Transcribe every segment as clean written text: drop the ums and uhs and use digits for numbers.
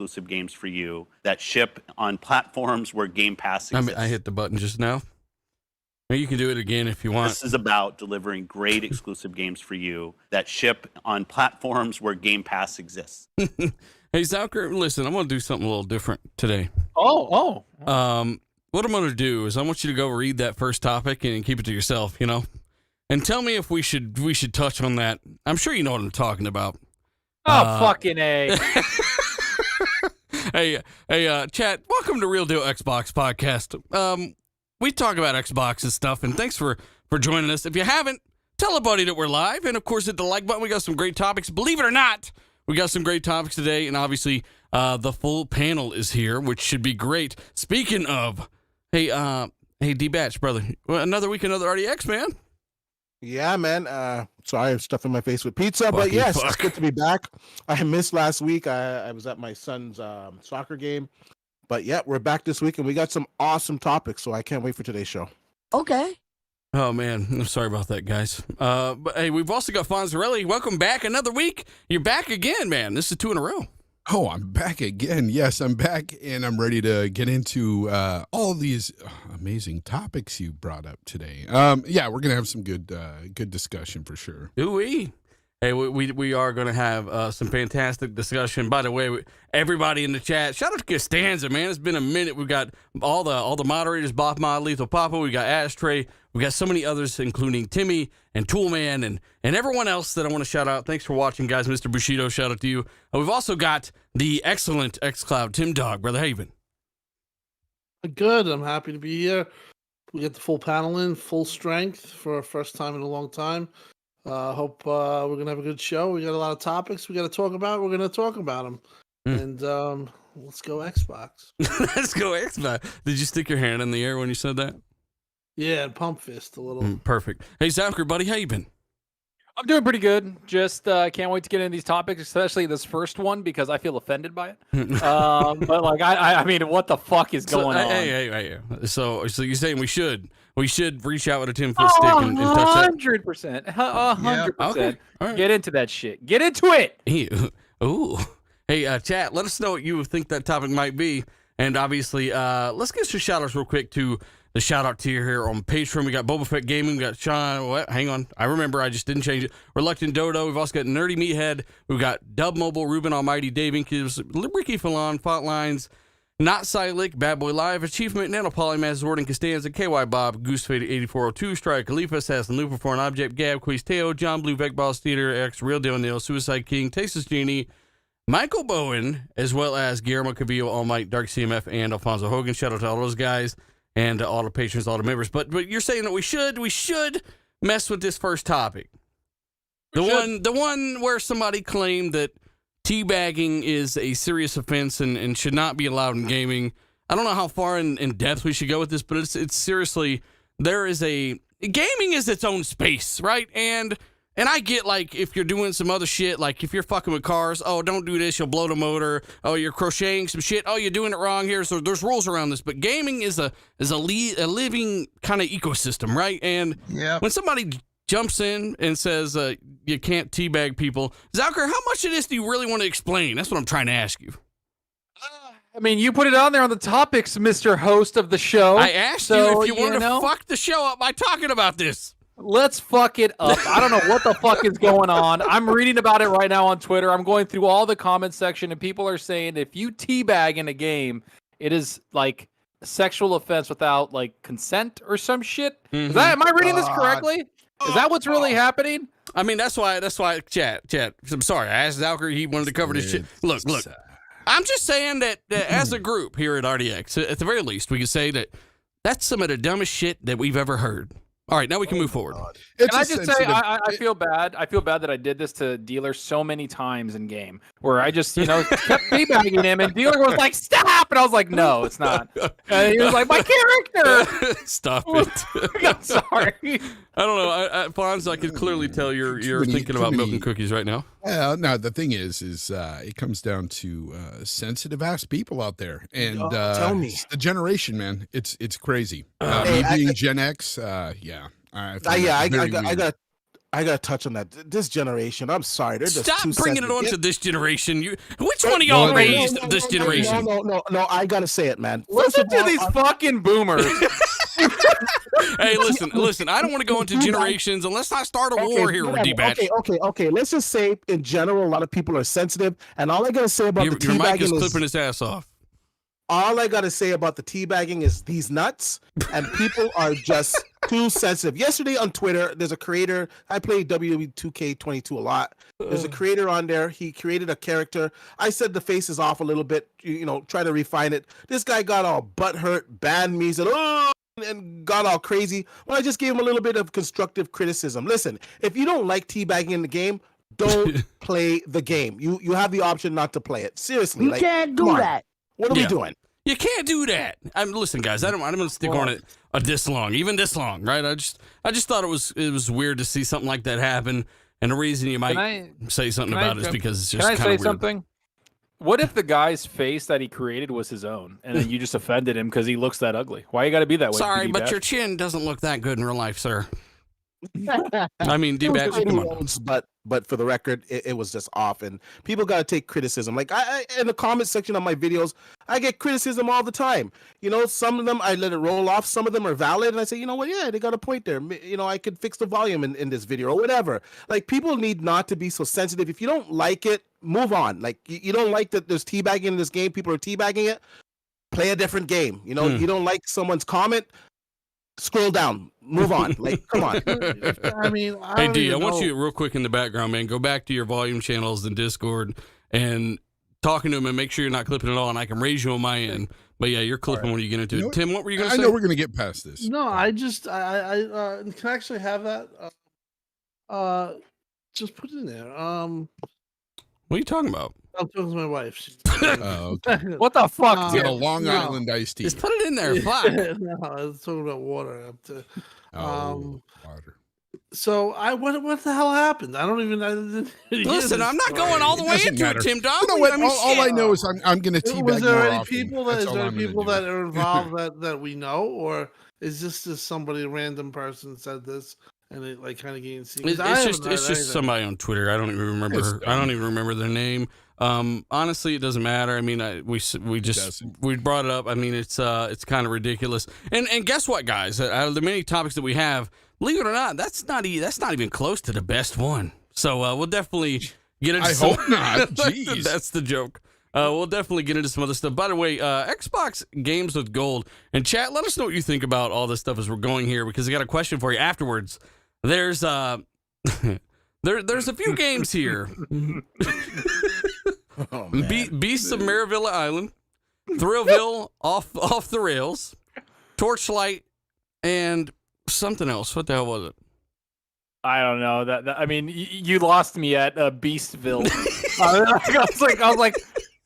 exclusive games for you that ship on platforms where Game Pass exists. I hit the button just now. You can do it again if you want. This is about delivering great exclusive games for you that ship on platforms where Game Pass exists. Hey, Zalker, listen, I'm going to do something a little different today. Oh. What I'm going to do is I want you to go read that first topic and keep it to yourself, you know, and tell me if we should touch on that. I'm sure you know what I'm talking about. Oh, fucking A. Hey, chat, welcome to Real Deal Xbox Podcast. We talk about Xbox and stuff, and thanks for joining us. If you haven't, tell a buddy that we're live, and of course, hit the like button. We got some great topics. Believe it or not, we got some great topics today, and obviously, the full panel is here, which should be great. Speaking of, hey, D-Batch, brother, another week, another RDX, man. Yeah, man. Sorry, I'm stuffing my face with pizza, but yes, it's good to be back. I missed last week. I was at my son's soccer game. But yeah, we're back this week, and we got some awesome topics, so I can't wait for today's show. Okay. Oh, man. I'm sorry about that, guys. But hey, we've also got Fonzarelli. Welcome back another week. You're back again, man. This is 2 in a row. Oh, I'm back again. Yes, I'm back, and I'm ready to get into all these amazing topics you brought up today. Yeah, we're going to have some good discussion for sure. Ooh-wee. Hey, we are going to have some fantastic discussion. By the way, everybody in the chat, shout out to Costanza, man. It's been a minute. We've got all the moderators, Boff Mod, Lethal Papa. We got Ashtray. We got so many others, including Timmy and Toolman and everyone else that I want to shout out. Thanks for watching, guys. Mr. Bushido, shout out to you. We've also got the excellent xCloud Tim Dog, brother. How you been? Good. I'm happy to be here. We get the full panel in, full strength for our first time in a long time. Hope we're going to have a good show. We got a lot of topics we got to talk about. We're going to talk about them. And let's go Xbox. Let's go Xbox. Did you stick your hand in the air when you said that? Yeah, and pump fist a little. Perfect. Hey, Zalker, buddy, how you been? I'm doing pretty good. Just can't wait to get into these topics, especially this first one, because I feel offended by it. But like, I mean, what the fuck is going on? Hey. So you're saying we should reach out with a 10-foot stick and touch that? 100%. 100%. Okay. All right. Get into that shit. Get into it. Ooh. Hey, chat, let us know what you think that topic might be. And obviously, let's get some shout outs real quick to the shout out tier here on Patreon. We got Boba Fett Gaming, we got Sean. What? Hang on. I remember, I just didn't change it. Reluctant Dodo. We've also got Nerdy Meathead. We've got Dub Mobile, Ruben Almighty, Dave Incubus, Ricky Fallon, Fault Lines, Not Silik, Bad Boy Live, Achievement, Nano Polymath, Zordon Costanza, KY Bob, Goosefade 8402, Strike, Khalifa, Assassin, Looper, Foreign Object, Gab, Quiz Teo, John Blue, Vecballs Theater, X, Real Deal Neil, Suicide King, Tasteless Genie, Michael Bowen, as well as Guillermo Cavillo, All Might, Dark CMF, and Alfonso Hogan. Shout out to all those guys and all the patrons, all the members. But you're saying that we should mess with this first topic. The one where somebody claimed that teabagging is a serious offense and should not be allowed in gaming. I don't know how far in depth we should go with this, but it's seriously, gaming is its own space, right? And I get, like, if you're doing some other shit, like if you're fucking with cars, oh, don't do this, you'll blow the motor. Oh, you're crocheting some shit. Oh, you're doing it wrong here. So there's rules around this. But gaming is a living kind of ecosystem, right? And when somebody jumps in and says you can't teabag people, Zalker, how much of this do you really want to explain? That's what I'm trying to ask you. I mean, you put it on there on the topics, Mr. Host of the show. I asked you if you wanted to fuck the show up by talking about this. Let's fuck it up. I don't know what the fuck is going on. I'm reading about it right now on Twitter. I'm going through all the comment section, and people are saying if you teabag in a game, it is like a sexual offense without like consent or some shit. Mm-hmm. Am I reading this correctly? Is that what's really happening? I mean, that's why, chat. I'm sorry. I asked Zalker, he wanted to cover this shit. Look. I'm just saying that as a group here at RDX, at the very least, we can say that that's some of the dumbest shit that we've ever heard. All right, now we can move forward. Can I just say, I feel bad. I feel bad that I did this to Dealer so many times in game, where I just, kept teabagging him, and Dealer was like, "Stop!" And I was like, "No, it's not." And he was like, "My character." Stop it. I'm sorry. I don't know, Fonz. I could clearly tell you're thinking about milk and cookies right now. No, the thing is it comes down to sensitive ass people out there, and tell me, the generation, man, it's crazy. Me being Gen X, yeah. I got I gotta touch on that. This generation, I'm sorry, they're just Stop too bringing it sensitive. on to this generation. Which one of No, y'all no, raised no, this no, generation? No, I gotta say it, man. Listen to these fucking boomers. Hey, listen. I don't want to go into generations, and let's not start a war here with whatever. D-Batch. Okay. Let's just say, in general, a lot of people are sensitive, and all I gotta say about Your the mic is teabagging clipping his ass off. all I gotta say about the teabagging is these nuts, and people are just too sensitive. Yesterday on Twitter, there's a creator. I play WWE 2K22 a lot. There's a creator on there. He created a character. I said the face is off a little bit. Try to refine it. This guy got all butthurt, banned me, said, "Oh," and got all crazy. Well, I just gave him a little bit of constructive criticism. Listen, if you don't like teabagging in the game, don't play the game. You have the option not to play it. Seriously, You can't do that. What are we doing? You can't do that. Listen, guys. I'm going to stick on it this long, even this long, right? I just thought it was weird to see something like that happen, and the reason you might say something about it is because it's just Can I kind say of weird. something? What if the guy's face that he created was his own, and then you just offended him because he looks that ugly? Why you got to be that way? Sorry, but D-Batch? your chin doesn't look that good in real life, sir. I mean, D-Batch, come on. But for the record, it was just off, and people got to take criticism. Like I in the comment section of my videos, I get criticism all the time. Some of them I let it roll off. Some of them are valid, and I say, you know what? Yeah, they got a point there. I could fix the volume in this video or whatever. Like, people need not to be so sensitive. If you don't like it, move on. Like, you don't like that there's teabagging in this game. People are teabagging it. Play a different game. You don't like someone's comment. Scroll down, move on. Like, come on. I mean, Hey, D, I want you real quick in the background, man. Go back to your volume channels in Discord and talking to him and make sure you're not clipping it all, and I can raise you on my end. But yeah, you're clipping when you get into it. Tim, what were you going to say? I know we're going to get past this. No, I can I actually have that. Just put it in there. What are you talking about? I'm talking to my wife. Oh, okay. What the fuck? Get Tim? a Long no. Island iced tea. Just put it in there. Fuck. No, I was talking about water. Water. So what the hell happened? I didn't hear Listen, this I'm not story. going all the way doesn't into matter. it, Tim Dog. You know what? I mean, all I shit. know is I'm going to teabag Was there more any often. people That's is all there I'm gonna people do. that are involved that we know, or is this just somebody, a random person said this and it like kind of gained It's just somebody on Twitter. I don't even remember. I don't even remember their name. Honestly, it doesn't matter. I mean, we brought it up. I mean, it's kind of ridiculous. And guess what, guys? Out of the many topics that we have, believe it or not, that's not even close to the best one. So we'll definitely get into. I hope not. Jeez. That's the joke. We'll definitely get into some other stuff. By the way, Xbox Games with Gold. And chat, let us know what you think about all this stuff as we're going here, because I got a question for you afterwards. There's there's a few games here. Beasts of Maravilla Island, Thrillville off the rails, Torchlight, and something else. What the hell was it? I don't know. I mean, you lost me at Beastville. I was like,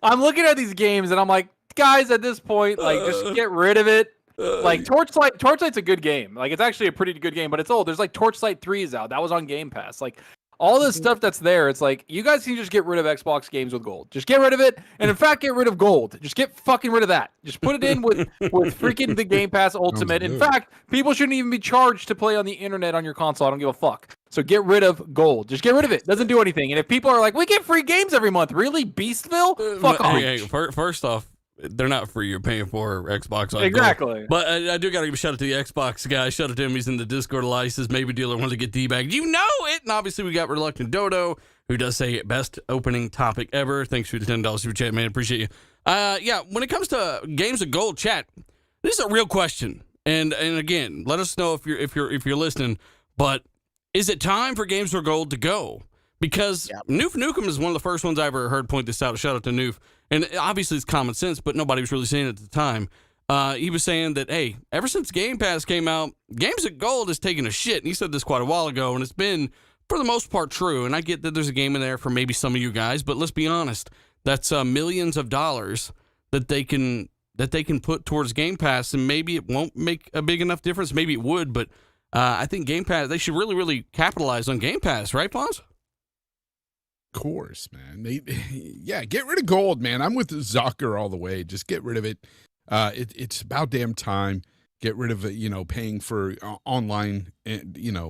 I'm looking at these games and I'm like, guys, at this point, like, just get rid of it. Like, Torchlight's a good game. Like, it's actually a pretty good game, but it's old. There's like Torchlight 3 is out. That was on Game Pass. Like, all this stuff that's there, it's like, you guys can just get rid of Xbox Games with Gold. Just get rid of it. And in fact, get rid of Gold. Just get fucking rid of that. Just put it in with freaking the Game Pass Ultimate. In fact, people shouldn't even be charged to play on the internet on your console. I don't give a fuck. So get rid of Gold. Just get rid of it. Doesn't do anything. And if people are like, we get free games every month. Really? Beastville? Fuck off. Hey, first off, they're not free. You're paying for Xbox Live. Exactly. Gold. But I do got to give a shout out to the Xbox guy. Shout out to him. He's in the Discord. Says maybe dealer wants to get debagged. You know it. And obviously we got Reluctant Dodo, who does say best opening topic ever. Thanks for the $10 super chat, man. Appreciate you. Yeah. When it comes to games of gold, chat, this is a real question. And again, let us know if you're listening. But is it time for games of gold to go? Because Noof Nukem is one of the first ones I ever heard point this out. Shout out to Noof. And obviously it's common sense, but nobody was really saying it at the time. He was saying that, hey, ever since Game Pass came out, Games of Gold has taken a shit. And he said this quite a while ago, and it's been, for the most part, true. And I get that there's a game in there for maybe some of you guys, but let's be honest. That's millions of dollars that they can put towards Game Pass, and maybe it won't make a big enough difference. Maybe it would, but I think Game Pass, they should really, really capitalize on Game Pass, right, Pons? Course, man. Get rid of Gold, man. I'm with Zucker all the way. Just get rid of it. It's about damn time. get rid of paying for online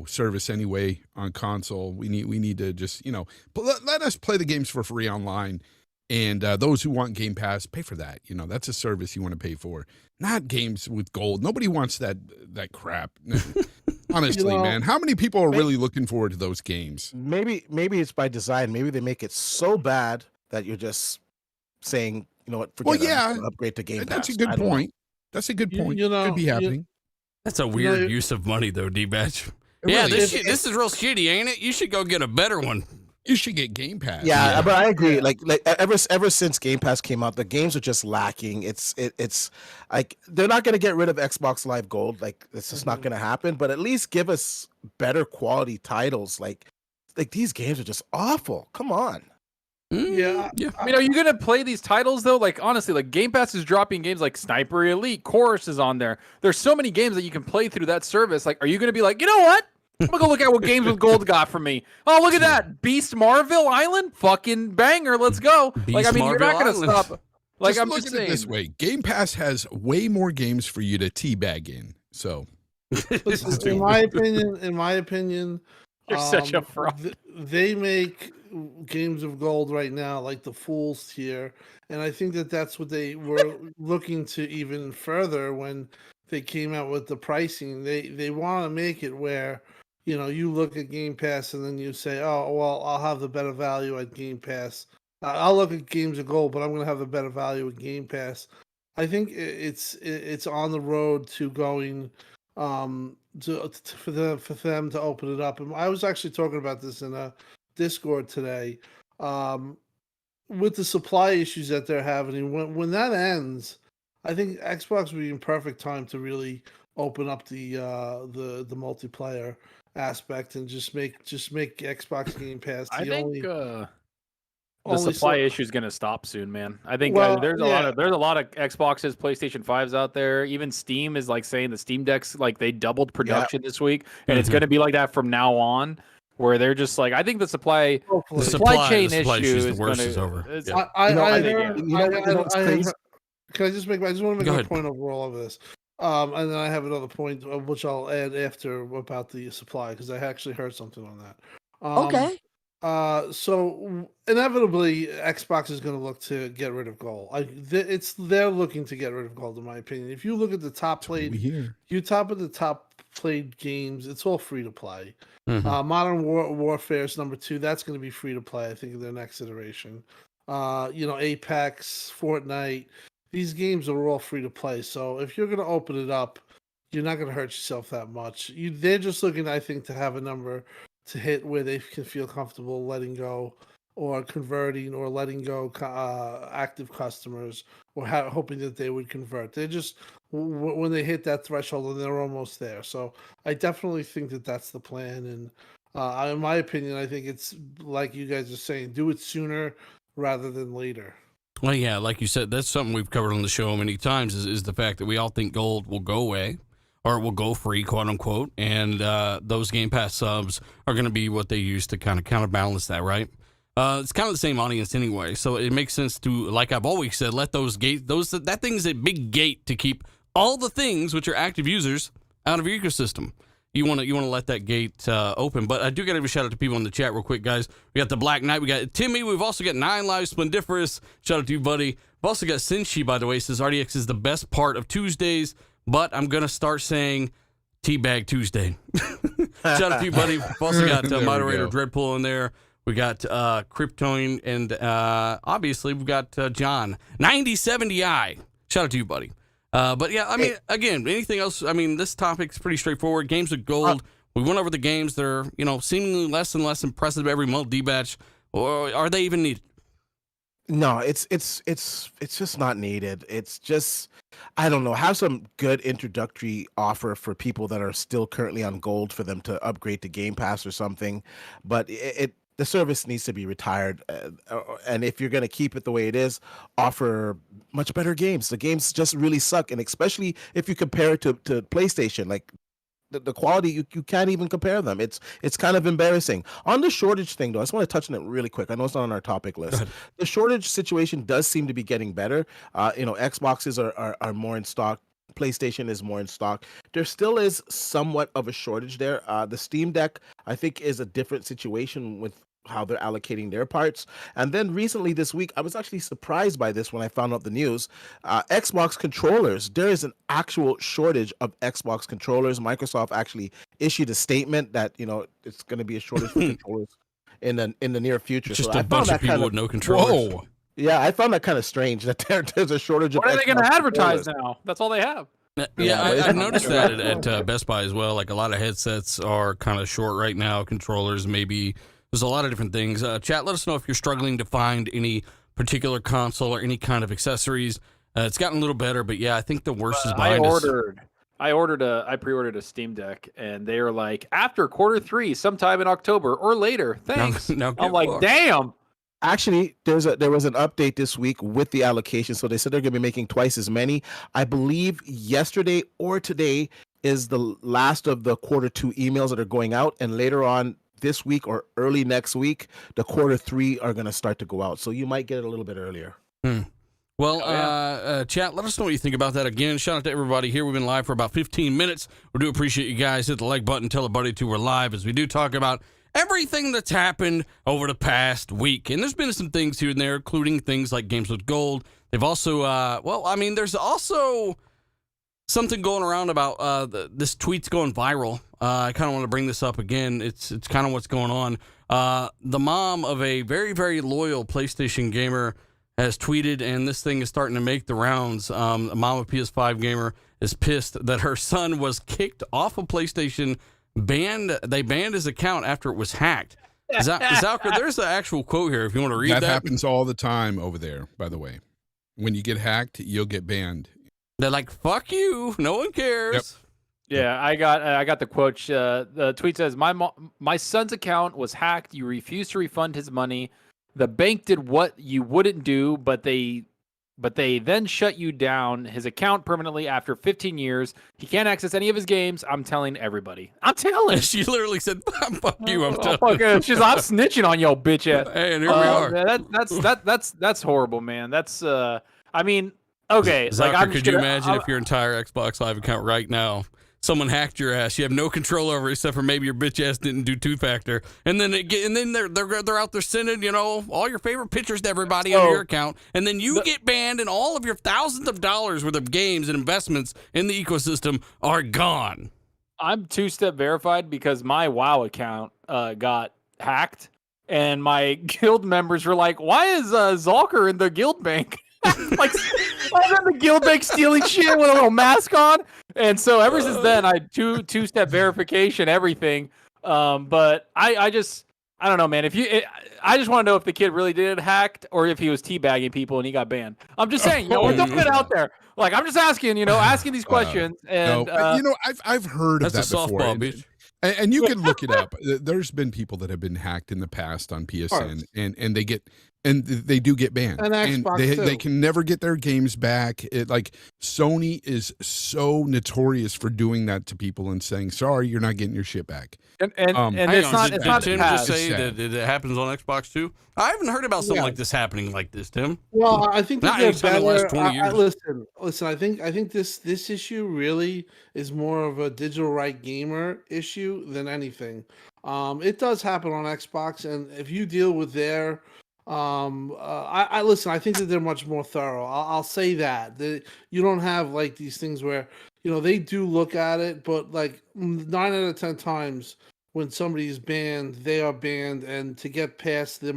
service anyway on console. We need to just let us play the games for free online, and those who want Game Pass, pay for that. That's a service you want to pay for, not games with gold. Nobody wants that crap. Honestly, man, how many people are really looking forward to those games? Maybe it's by design. Maybe they make it so bad that you're just saying, you know what, forget it, I'm gonna upgrade to Game Pass. That's a good point. That's a good point. Could be happening. That's a weird use of money, though, D-Batch. Yeah, really this is real shitty, ain't it? You should go get a better one. You should get Game Pass. Yeah, but I agree. Like ever since Game Pass came out, the games are just lacking. It's like they're not going to get rid of Xbox Live Gold. Like it's just not going to happen. But at least give us better quality titles. Like these games are just awful. Come on. Yeah. I mean, are you gonna play these titles though? Like honestly, like Game Pass is dropping games like Sniper Elite, Chorus is on there. There's so many games that you can play through that service. Like, are you gonna be like, you know what? I'm gonna go look at what Games with Gold got for me. Oh, look at that, Beast Marville Island, fucking banger. Let's go. Like, I mean, you're not gonna stop. Like, I'm just saying. It this way: Game Pass has way more games for you to teabag in. So, in my opinion, You're such a fraud. They make Games of Gold right now like the Fool's tier, and I think that's what they were looking to even further when they came out with the pricing. They want to make it where you look at Game Pass and then you say, oh well, I'll have the better value at Game Pass. I'll look at Games of Gold, but I'm going to have the better value at Game Pass. I think it's on the road to going for them to open it up. And I was actually talking about this in a Discord today, with the supply issues that they're having. When that ends, I think Xbox would be in perfect time to really open up the multiplayer aspect and just make Xbox Game Pass. The supply issue is going to stop soon, man. I think there's a lot of Xboxes, PlayStation 5s out there. Even Steam is like saying the Steam Decks, like they doubled production this week, and it's going to be like that from now on. Wwhere they're just like, I think the supply chain issue is going to. Over. Can I just want to make a point over all of this, and then I have another point which I'll add after about the supply because I actually heard something on that. Okay. So inevitably, Xbox is going to look to get rid of gold. They're looking to get rid of gold, in my opinion. If you look at the top played games, it's all free to play. Mm-hmm. Modern Warfare is number 2. That's going to be free to play. I think in their next iteration. Apex, Fortnite, these games are all free to play. So if you're going to open it up, you're not going to hurt yourself that much. They're just looking, I think, to have a number to hit where they can feel comfortable letting go or converting or letting go active customers or hoping that they would convert. They're just, when they hit that threshold, and they're almost there. So I definitely think that that's the plan. And in my opinion, I think it's like you guys are saying, do it sooner rather than later. Well, yeah, like you said, that's something we've covered on the show many times is the fact that we all think gold will go away. Or will go free, quote unquote, and those Game Pass subs are going to be what they use to kind of counterbalance that, right? It's kind of the same audience anyway, so it makes sense to, like I've always said, let that thing's a big gate to keep all the things which are active users out of your ecosystem. You want to let that gate open. But I do got to give a shout out to people in the chat real quick, guys. We got the Black Knight, we got Timmy, we've also got 9 Live Splendiferous. Shout out to you, buddy. We've also got Sinchi, by the way, says RDX is the best part of Tuesdays. But I'm going to start saying Teabag Tuesday. Shout out to you, buddy. We've also got moderator Dreadpool in there. We got Cryptoin, and obviously we've got John. 9070i. Shout out to you, buddy. But yeah, I mean, again, anything else? I mean, this topic's pretty straightforward. Games with gold. We went over the games. They're, seemingly less and less impressive every month, D-Batch. Or are they even needed? No, it's just not needed. It's just, I don't know, have some good introductory offer for people that are still currently on gold for them to upgrade to Game Pass or something. But the service needs to be retired. And if you're going to keep it the way it is, offer much better games. The games just really suck. And especially if you compare it to PlayStation, like the quality, you can't even compare them. It's kind of embarrassing. On the shortage thing, though, I just want to touch on it really quick. I know it's not on our topic list. The shortage situation does seem to be getting better. Xboxes are more in stock PlayStation is more in stock. There still is somewhat of a shortage there. The Steam Deck, I think, is a different situation with how they're allocating their parts. And then recently this week, I was actually surprised by this when I found out the news. Xbox controllers, there is an actual shortage of Xbox controllers. Microsoft actually issued a statement that, you know, it's going to be a shortage for controllers in the near future. Just So a bunch of people with no controllers. Whoa. yeah, I found that kind of strange that there's a shortage of What are they going to Xbox advertise controllers. now? That's all they have. Yeah, but I've noticed that at Best Buy as well. Like a lot of headsets are kind of short right now. Controllers, maybe. There's a lot of different things. Chat, let us know if you're struggling to find any particular console or any kind of accessories. It's gotten a little better, but yeah, I think the worst is behind us. I pre-ordered a Steam Deck, and they were like, after Q3, sometime in October or later. Thanks. Now I'm like, damn. Actually, there was an update this week with the allocation. So they said they're going to be making twice as many. I believe yesterday or today is the last of the Q2 emails that are going out, and later on this week or early next week, the Q3 are going to start to go out. So you might get it a little bit earlier. Well, chat, let us know what you think about that. Again, shout out to everybody here. We've been live for about 15 minutes. We do appreciate you guys. Hit the like button, tell a buddy to we're live, as we do talk about everything that's happened over the past week. And there's been some things here and there, including things like Games with Gold. They've also, there's also something going around about this tweet's going viral. I kind of want to bring this up again. It's kind of what's going on. The mom of a very, very loyal PlayStation gamer has tweeted, and this thing is starting to make the rounds. A mom of PS5 gamer is pissed that her son was kicked off of PlayStation. They banned his account after it was hacked. Zalker, there's the actual quote here if you want to read that. That happens all the time over there, by the way. When you get hacked, you'll get banned. They're like, fuck you. No one cares. Yep. Yeah, I got the quote. The tweet says, my son's account was hacked. You refused to refund his money. The bank did what you wouldn't do, but they then shut you down his account permanently after 15 years. He can't access any of his games. I'm telling everybody. I'm telling. She literally said, fuck you. I'm telling. I'm snitching on yo bitch ass. Hey, and here we are. That's horrible, man. That's I mean, okay. Zucker, could you imagine if your entire Xbox Live account right now, someone hacked your ass, you have no control over it except for maybe your bitch ass didn't do two-factor, and then they're out there sending, you know, all your favorite pictures to everybody on your account, and then you get banned, and all of your thousands of dollars worth of games and investments in the ecosystem are gone. I'm two-step verified because my WoW account got hacked, and my guild members were like, "Why is Zalker in the guild bank?" Like, I'm in the guild bank stealing shit with a little mask on. And so ever since then, I two-step verification, everything. But I don't know, man. I just want to know if the kid really did it hacked or if he was teabagging people and he got banned. I'm just saying, we're throwing it out there. Like, I'm just asking, asking these questions. And but, I've heard of that that's a before. softball, bitch. And you can look it up. There's been people that have been hacked in the past on PSN, and they do get banned, and Xbox they can never get their games back. Like Sony is so notorious for doing that to people and saying, "Sorry, you're not getting your shit back." And it's not. Did Tim just say that it happens on Xbox too? I haven't heard about something like this happening like this, Tim. Well, I think that anytime in the last 20 years. Listen. I think this issue really is more of a digital right gamer issue than anything. It does happen on Xbox, and if you deal with their I listen. I think that they're much more thorough. I'll say that you don't have like these things where they do look at it, but like 9 out of 10 times when somebody is banned, they are banned, and to get past the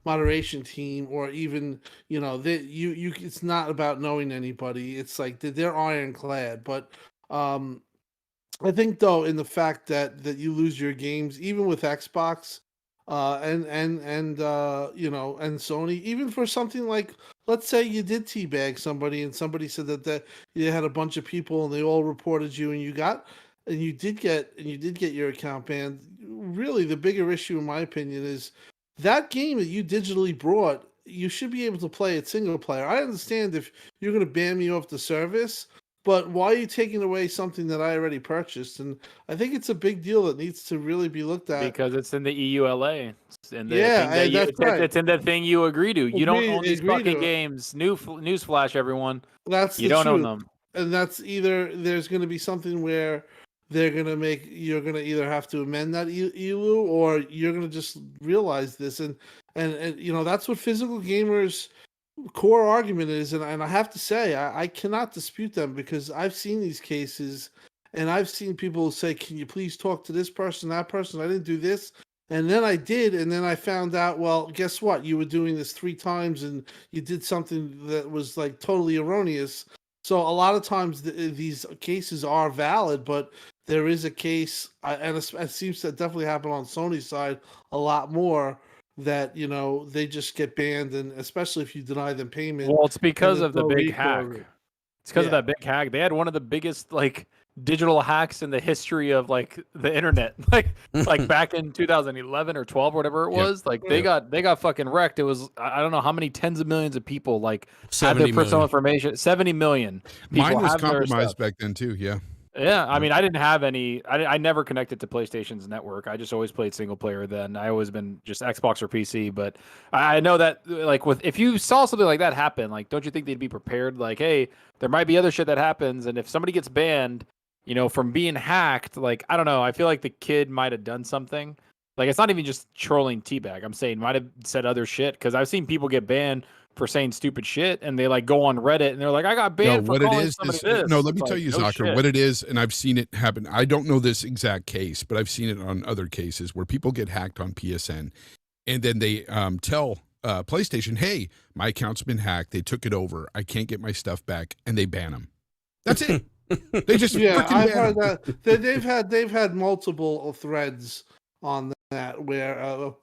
moderation team, or even it's not about knowing anybody. It's like they're ironclad. But I think though, in the fact that you lose your games, even with Xbox. And Sony, even for something like, let's say you did teabag somebody and somebody said that you had a bunch of people and they all reported you and you did get your account banned. Really, the bigger issue, in my opinion, is that game that you digitally brought, you should be able to play it single player. I understand if you're going to ban me off the service, but why are you taking away something that I already purchased? And I think it's a big deal that needs to really be looked at. Because it's in the EULA. It's in the that's in the thing you agree to. You don't own these fucking games. Newsflash, everyone. You don't own them. that's either there's going to be something where you're going to either have to amend that ELU, or you're going to just realize this, and that's what physical gamers core argument is, and I have to say I cannot dispute them, because I've seen these cases, and I've seen people say, can you please talk to this person, that person, I didn't do this, and then I did, and then I found out, well, guess what, you were doing this 3 times and you did something that was like totally erroneous. So a lot of times these cases are valid, but there is a case, and it seems to definitely happen on Sony's side a lot more, that they just get banned, and especially if you deny them payment. Well, it's because of the no big recall. hack. It's because of that big hack. They had one of the biggest digital hacks in the history of the internet. Like back in 2011 or 12 or whatever it was. They got fucking wrecked. It was, I don't know how many tens of millions of people had their personal information. 70 million people. Mine was compromised back then too. Yeah. Yeah, I mean, I didn't have any. I never connected to PlayStation's network. I just always played single player. Then I always been just Xbox or PC. But I know that if you saw something like that happen, don't you think they'd be prepared? Hey, there might be other shit that happens, and if somebody gets banned, from being hacked, I don't know. I feel like the kid might have done something. It's not even just trolling Teabag. I'm saying might have said other shit, because I've seen people get banned for saying stupid shit, and they go on Reddit and they're like, I got banned for calling somebody this. No, let me tell you, Zucker, what it is, and I've seen it happen. I don't know this exact case, but I've seen it on other cases where people get hacked on PSN, and then they tell PlayStation, hey, my account's been hacked. They took it over. I can't get my stuff back, and they ban them. That's it. They just I've heard that they've had multiple threads on that where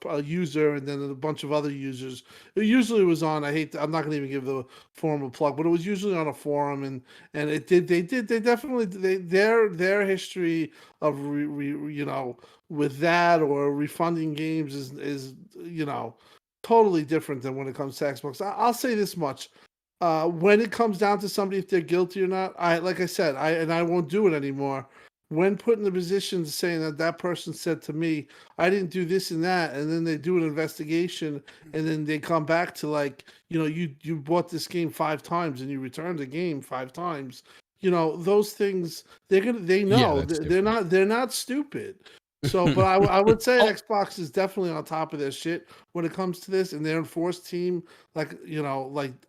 a user and then a bunch of other users. It usually was on. I'm not going to even give the forum a plug, but it was usually on a forum, and they definitely their history of with that or refunding games is totally different than when it comes to Xbox. I'll say this much. When it comes down to somebody, if they're guilty or not, I won't do it anymore. When put in the position saying that person said to me, I didn't do this and that, and then they do an investigation, and then they come back to you bought this game 5 times and you returned the game 5 times. Those things they know. They're not stupid. So, but I would say Xbox is definitely on top of their shit when it comes to this, and their enforced team, I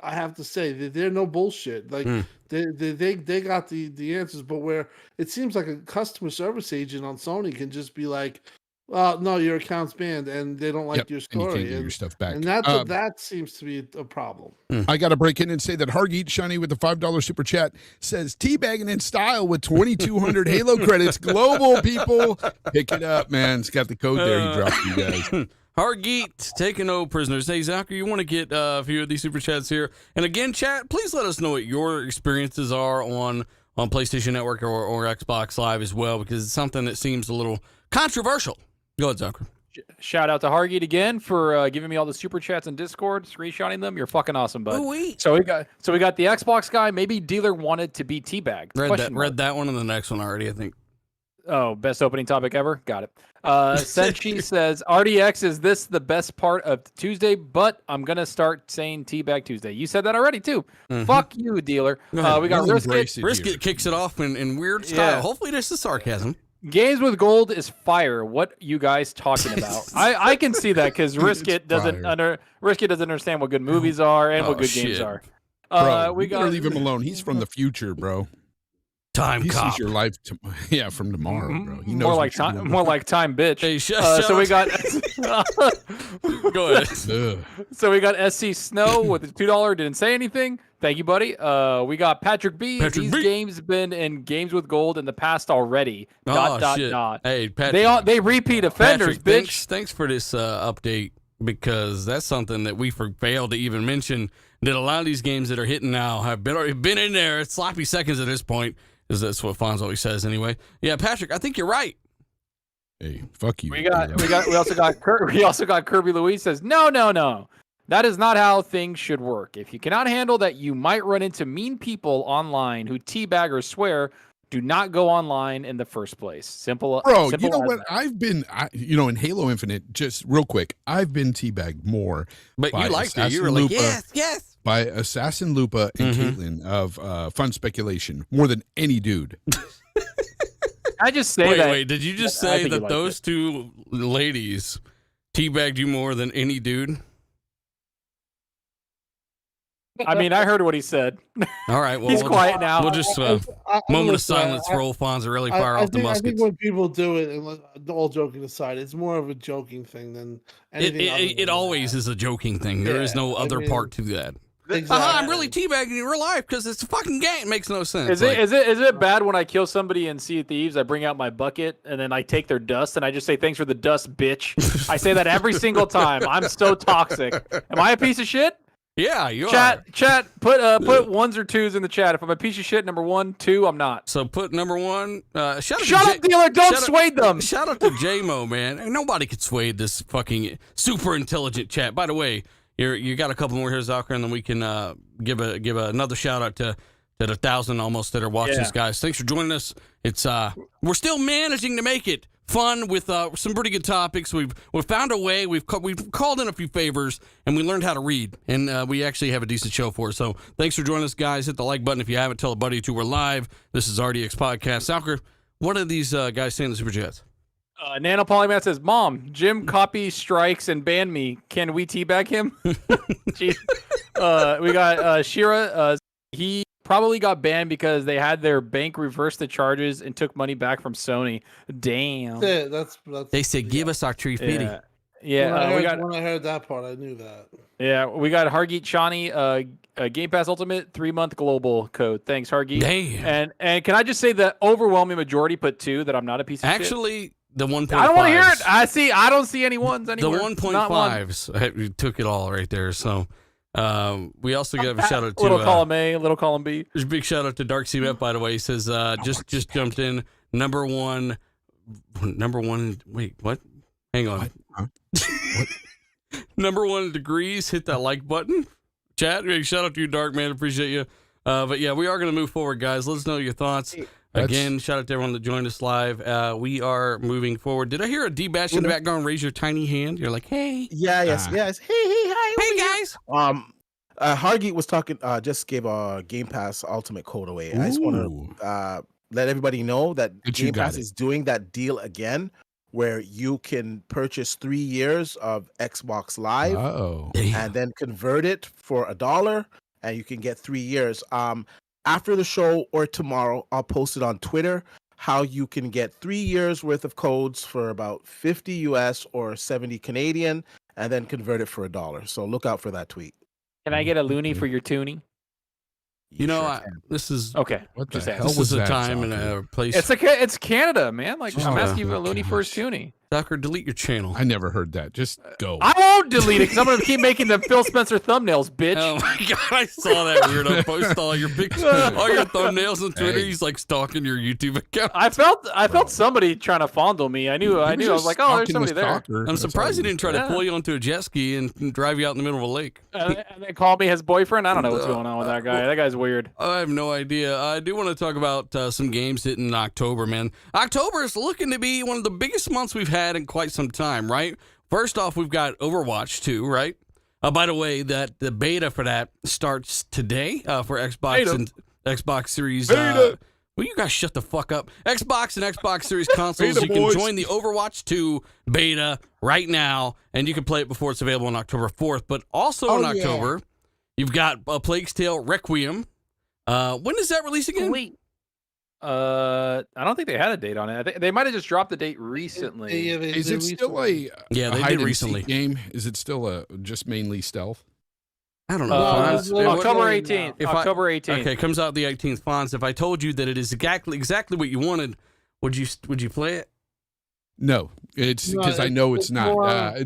have to say they're no bullshit. They got the answers, but where it seems like a customer service agent on Sony can just be like, no, your account's banned, and they don't like your story, and you can't get your stuff back. And that seems to be a problem. I got to break in and say that Hargeet Shiny with the $5 super chat says teabagging in style with 2,200 Halo credits. Global people, pick it up, man. It's got the code there. He dropped you guys. Hargeet taking no prisoners. Hey, Zachary, you want to get a few of these super chats here? And again, chat, please let us know what your experiences are on PlayStation Network or Xbox Live as well, because it's something that seems a little controversial. Go ahead, Zachary. Shout out to Hargeet again for giving me all the super chats in Discord, screenshotting them. You're fucking awesome, bud. Ooh-wee. So we got the Xbox guy. Maybe dealer wanted to be teabagged. Read that one and the next one already, I think. Oh, best opening topic ever. Got it. Senchi says RDX, is this the best part of Tuesday? But I'm gonna start saying Teabag Tuesday. You said that already too. Mm-hmm. Fuck you, dealer. We got Brisket kicks it off in weird style. Yeah. Hopefully this is sarcasm. Games with gold is fire. What you guys talking about? I can see that because Brisket doesn't understand what good movies are and what good games are. Bro, we gotta leave him alone. He's from the future, bro. Time cop. He sees your life, from tomorrow, bro. He knows more like time, bitch. Hey, so we got. Go ahead. So we got SC Snow with the $2. Didn't say anything. Thank you, buddy. We got Patrick B. These games been in Games with Gold in the past already. Dot. Hey, Patrick. They repeat offenders, Patrick, bitch. Thanks for this update, because that's something that we failed to even mention. That a lot of these games that are hitting now have been in there. It's sloppy seconds at this point. That's what Fonz always says anyway. Yeah, Patrick, I think you're right. Hey, fuck you. We also got Kirby Louise says, no. That is not how things should work. If you cannot handle that, you might run into mean people online who teabag or swear. Do not go online in the first place. Simple. Bro, you know what? I've been, in Halo Infinite, just real quick, I've been teabagged more. But you liked it. You were like, yes. by Assassin Lupa and Caitlin of Fun Speculation more than any dude. I just say that. Wait, did you just say that those two ladies teabagged you more than any dude? I mean, I heard what he said. All right, well, He's quiet now. We'll just moment of silence for old Fonzarelli fire off the muskets. I think when people do it, and all joking aside, it's more of a joking thing than anything. It always is a joking thing. There is no other part to that. Exactly. I'm really teabagging in real life because it's a fucking game. It makes no sense. Is it bad when I kill somebody in Sea of Thieves? I bring out my bucket and then I take their dust and I just say thanks for the dust, bitch. I say that every single time. I'm so toxic. Am I a piece of shit? Yeah, you are. Chat, put ones or twos in the chat. If I'm a piece of shit, number 1, 2, I'm not. So put number 1. Shut up, dealer. Don't sway them. Shout out to JMO, man. Nobody could sway this fucking super intelligent chat. By the way, you got a couple more here, Zucker, and then we can give another shout out to the 1,000 almost that are watching this, guys. Thanks for joining us. It's we're still managing to make it fun with some pretty good topics. We've found a way. We've called in a few favors, and we learned how to read, and we actually have a decent show for it. So thanks for joining us, guys. Hit the like button if you haven't. Tell a buddy to. We're live. This is RDX Podcast. Zucker, what are these guys saying in the Super Chats? Nano Polymath says, Mom, Jim copy strikes and ban me. Can we teabag him? Jeez. We got Shira. He probably got banned because they had their bank reverse the charges and took money back from Sony. Damn. That's They said, give us our tree fitty. Yeah. When I heard that part, I knew that. Yeah, we got Hargeet Chani, Game Pass Ultimate 3-month global code. Thanks, Hargeet. Damn. And can I just say the overwhelming majority put 2, that I'm not a piece of shit? Actually, the 1.5. I don't want to hear it. I don't see any ones anywhere. The 1.5s took it all right there. So we also give a shout out to little column A, little column B. There's a big shout out to Dark Sea Met, by the way. He says just jumped in number one. Wait, what? Hang on. What? Number 1 degrees. Hit that like button. Chat. Shout out to you, Dark man. Appreciate you. But yeah, we are going to move forward, guys. Let us know your thoughts. Again, shout out to everyone that joined us live. We are moving forward. Did I hear a D-Bash in the background? Raise your tiny hand. You're like, hey. Yes. Hey, hi. Hey, guys. Hargeet was talking, just gave a Game Pass Ultimate code away. I just want to let everybody know that Game Pass is doing that deal again where you can purchase 3 years of Xbox Live and then convert it for $1 and you can get 3 years. After the show or tomorrow, I'll post it on Twitter how you can get 3 years worth of codes for about 50 US or 70 Canadian and then convert it for $1. So look out for that tweet. Can I get a loony for your tuning? You know, this is okay. What the hell this was is a that, time and Zucker? a place. It's Canada, man. Like I'm asking for a loony for his gosh. tuning. Zucker, delete your channel. I never heard that. Just go. I won't delete it because I'm gonna keep making the Phil Spencer thumbnails, bitch. Oh my god, I saw that weirdo post all your pictures, all your thumbnails on Twitter. Hey. He's like stalking your YouTube account. I felt somebody trying to fondle me. I knew. I was like, oh, there's somebody there. I'm surprised he didn't try to pull you onto a jet ski and drive you out in the middle of a lake. And they called me his boyfriend. I don't know what's going on with that guy. That guy's weird. I have no idea. I do want to talk about some games hitting in October, man. October is looking to be one of the biggest months we've had in quite some time, right? First off, we've got Overwatch 2, right? By the way, that the beta for that starts today for Xbox and Xbox Series. Will you guys shut the fuck up? Xbox and Xbox Series consoles. You can join the Overwatch 2 beta right now, and you can play it before it's available on October 4th. But also in October, you've got A Plague's Tale Requiem. When does that release again? Wait. I don't think they had a date on it. They might have just dropped the date recently. Is it still a they hide did and recently seek game? Is it still just mainly stealth? I don't know. October 18th. October 18th. Okay, it comes out the 18th. Fonz, if I told you that it is exactly what you wanted, would you play it? No, it's because I know it's not.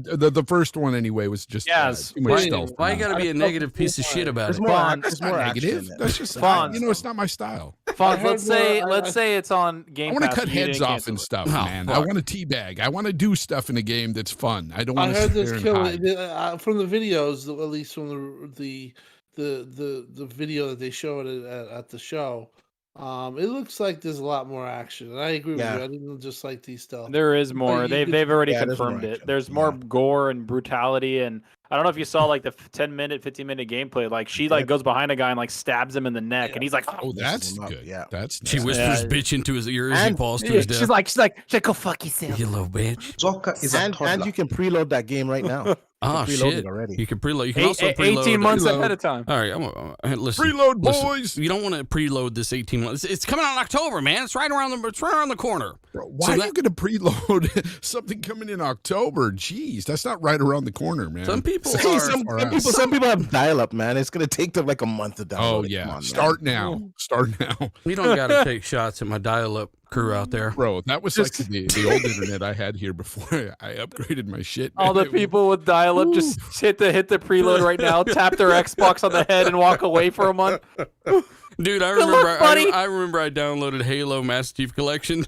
The first one anyway was just too much stealth. Why you gotta be a negative piece of shit about it? There's more negative. That's just it's not my style. Fonz, let's say it's on Game Pass. I want to cut heads off and stuff, man. I want to teabag. I want to do stuff in a game that's fun. I don't want to sit there and hide. From the videos, at least from the video that they showed at the show. It looks like there's a lot more action, and I agree with you. I didn't just like these stuff. There is more. They've already confirmed more it. action. There's more gore and brutality, and I don't know if you saw like the 10-minute, 15-minute gameplay. Like she like goes behind a guy and like stabs him in the neck, and he's like, Oh, that's him up, good. yeah. That's She nice. whispers bitch into his ear as he And- falls to his death. she's like, go fuck yourself. You little bitch. Zoka is a And toddler. you can preload that game right now. Ah, preload shit. it already. You can preload. You can also preload. 18 months Preload. ahead of time. All right, listen. Preload, listen, boys. You don't want to preload this 18 months. It's coming out in October, man. It's right around the corner. Bro, why So are that- you going to preload something coming in October? Jeez, that's not right around the corner, man. Some people So are. Some people have dial-up, man. It's gonna take them like a month to download. Oh it. yeah, Come on, man. start now. Start now, We don't got to take shots at my dial-up crew out there. bro. That was like the old internet I had here before I upgraded my shit. All the man. people with dial-up just hit the preload right now, tap their Xbox on the head, and walk away for a month. Dude, I Good remember. luck, buddy. I remember I downloaded Halo Master Chief Collection.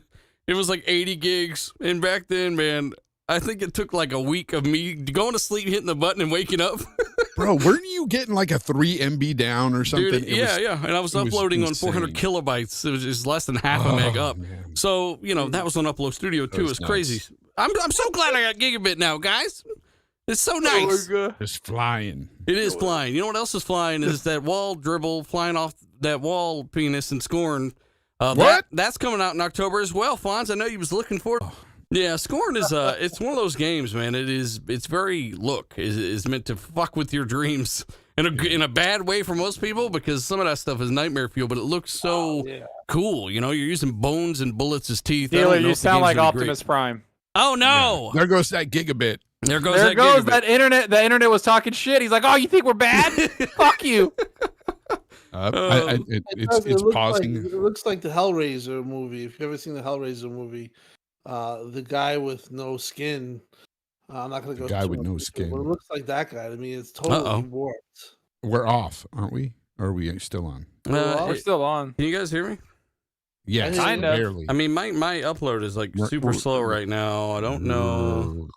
It was like 80 gigs, and back then, man, I think it took like a week of me going to sleep, hitting the button, and waking up. Bro, weren't you getting like a 3 MB down or something? Dude, It yeah. And I was uploading on insane. 400 kilobytes. It was just less than half a meg up. Man. So, that was on Upload Studio too. was It's nuts. crazy. I'm so glad I got gigabit now, guys. It's so nice. Just flying. It is flying. You know what else is flying is that wall dribble flying off that wall penis and Scorn. What? That's coming out in October as well, Fonz. I know you was looking for it. Yeah, Scorn is it's one of those games, man. It's very is meant to fuck with your dreams in a bad way for most people, because some of that stuff is nightmare fuel, but it looks so cool. You're using bones and bullets as teeth. I don't Dealer, know you if the sound game's like gonna be Optimus Prime. great. Oh no! There goes that gigabit. There goes There that goes gigabit. that internet. The internet was talking shit. He's like, "Oh, you think we're bad? Fuck you." It's pausing. It looks like the Hellraiser movie. If you've ever seen the Hellraiser movie, the guy with no skin. I'm not going to go. The guy too with much no into it, skin. But it looks like that guy. I mean, it's totally warped. We're off, aren't we? Or are we still on? We're still on. Can you guys hear me? Yes, Kind of. barely. I mean, my upload is like super slow right now. I don't know.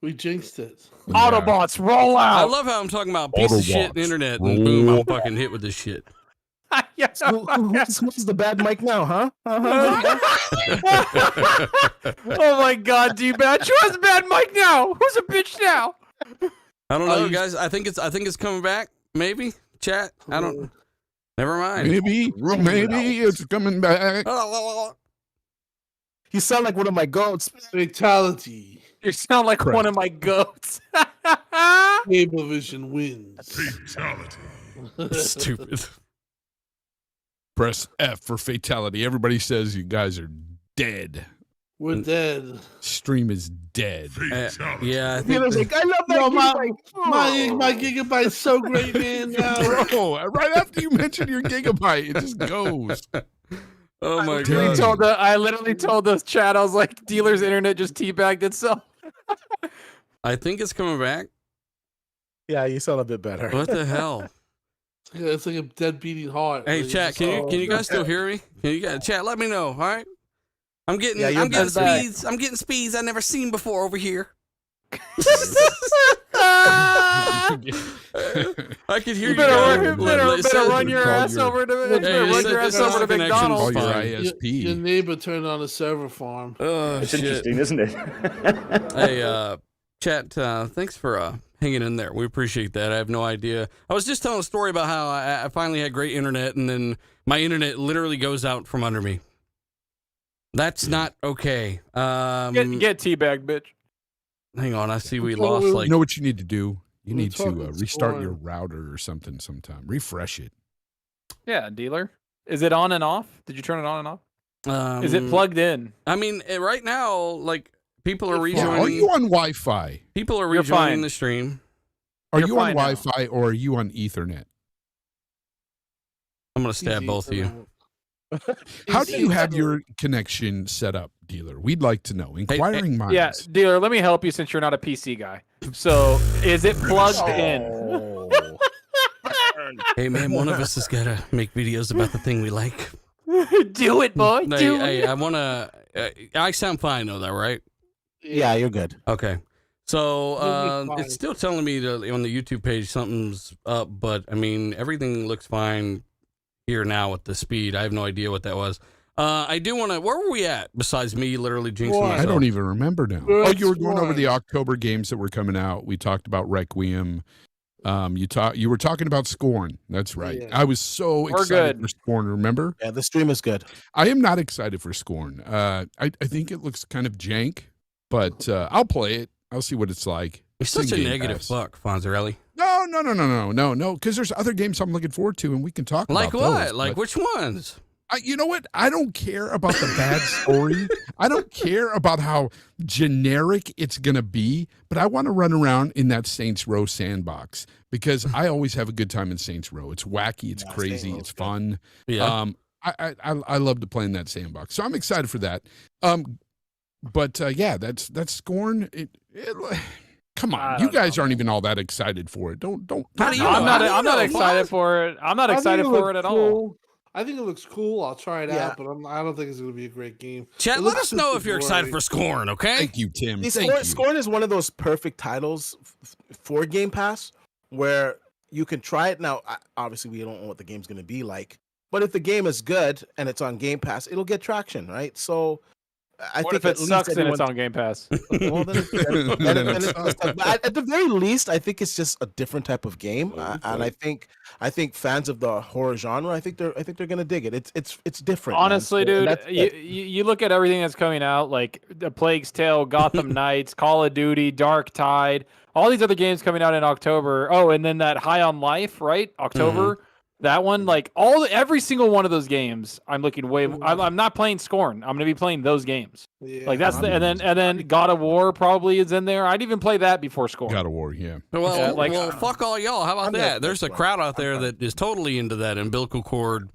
We jinxed it. Yeah. Autobots, roll I out. love how I'm talking about piece of shit Autobots, internet, and boom, I'm roll fucking hit with this shit. Yes. Who's the bad mic now, huh? Oh my god, Teabagging. Who has a bad mic now? Who's a bitch now? I don't know, you guys. I think it's coming back. Maybe chat. I don't. Never mind. Maybe it's coming back. You sound like one of my goats. Fatality. You sound like one of my goats. Cablevision wins. Stupid. Press F for fatality. Everybody says you guys are dead. We're dead. Stream is dead. Yeah, I think. Peter's like, I love that No, game. my gigabyte's so great, man. Now. Bro, right after you mention your gigabyte, it just goes. Oh my literally god. I literally told the chat, I was like, dealer's internet just teabagged itself. I think it's coming back. Yeah, you sound a bit better. What the hell? It's like a dead beating heart. Hey, Like, chat. it's Can you guys still okay. hear me? Can you guys chat? Let me know. All right. I'm getting Yeah, you're speeds. back. I'm getting speeds I've never seen before over here. I could hear you. Better guys. run your ass over to McDonald's. Call your Fine. Your ISP. neighbor turned on a server farm. Oh, It's shit. interesting, isn't it? Hey, chat, thanks for hanging in there. We appreciate that. I have no idea. I was just telling a story about how I finally had great internet, and then my internet literally goes out from under me. That's not okay. Get teabagged, bitch. Hang on, I see we Well, lost we- like. You know what you need to do? You We're need to talking restart your scoring. router or something sometime. Refresh it. Yeah, dealer. Is it on and off? Did you turn it on and off? Is it Um, plugged in? I mean, right now, like people are You're fine. Are rejoining. you on Wi-Fi? People are You're rejoining fine. the stream. Are You're you on fine now. Wi-Fi or are you on Ethernet? I'm gonna stab both of you. How do you have your connection set up, dealer? We'd like to know. Inquiring minds. Yeah, dealer, let me help you since you're not a PC guy. So, is it plugged in? Oh. Hey man, one of us has gotta make videos about the thing we like. Do it, boy. Do it. Hey, I wanna. I sound fine though, right? Yeah, you're good. Okay. So You'll be fine. it's still telling me that on the YouTube page something's up, but I mean everything looks fine here now with the speed. I have no idea what that was. I do want to. Where were we at? Besides me, literally jinxing Boy, myself. I don't even remember now. Good Oh, you were going over one. the October games that were coming out. We talked about Requiem. You were talking about Scorn. That's right. Yeah. I was so We're excited good. for Scorn. Remember? Yeah, the stream is good. I am not excited for Scorn. I think it looks kind of jank, but I'll play it. I'll see what it's like. You're It's in such a Game negative Pass. fuck, Fonzarelli. No. Because there's other games I'm looking forward to, and we can talk Like about what? those, Like but- which ones? you know what? I don't care about the bad story. I don't care about how generic it's going to be, but I want to run around in that Saints Row sandbox because I always have a good time in Saints Row. It's wacky, it's Yeah, crazy, Saints Row's it's good. fun. Yeah. I love to play in that sandbox. So I'm excited for that. But yeah, that's Scorn. Come I on. You don't know, guys aren't man. even all that excited for it. Don't How do you No, know? I'm not. I don't I'm not know, excited Fonz. for it. I'm not I think excited for looks it at all. cool. I think it looks cool. I'll try it Yeah. out, but I don't think it's going to be a great game. Chat, It let looks us know super if you're excited blurry. for Scorn, okay? Thank you, Tim. See, Thank you. Scorn is one of those perfect titles for Game Pass where you can try it. Now, obviously, we don't know what the game's going to be like, but if the game is good and it's on Game Pass, it'll get traction, right? So I What think if it at least sucks and it's everyone's- on Game Pass? Well, then Then it sucks. but at the very least, I think it's just a different type of game, and I think fans of the horror genre, I think they're gonna dig it. It's different. man. Honestly, So, dude, that's you, good. you look at everything that's coming out, like The Plague's Tale, Gotham Knights, Call of Duty, Dark Tide, all these other games coming out in October. Oh, and then that High on Life, right? October. That one, like every single one of those games, I'm looking way. I'm not playing Scorn. I'm gonna be playing those games. Yeah, Like that's I'm- and then God of War probably is in there. I'd even play that before Scorn. God of War, yeah. Well, Yeah, like- well, fuck all y'all. How about I'm that? not- There's a that's crowd out fine. there I'm that is totally into that umbilical cord Will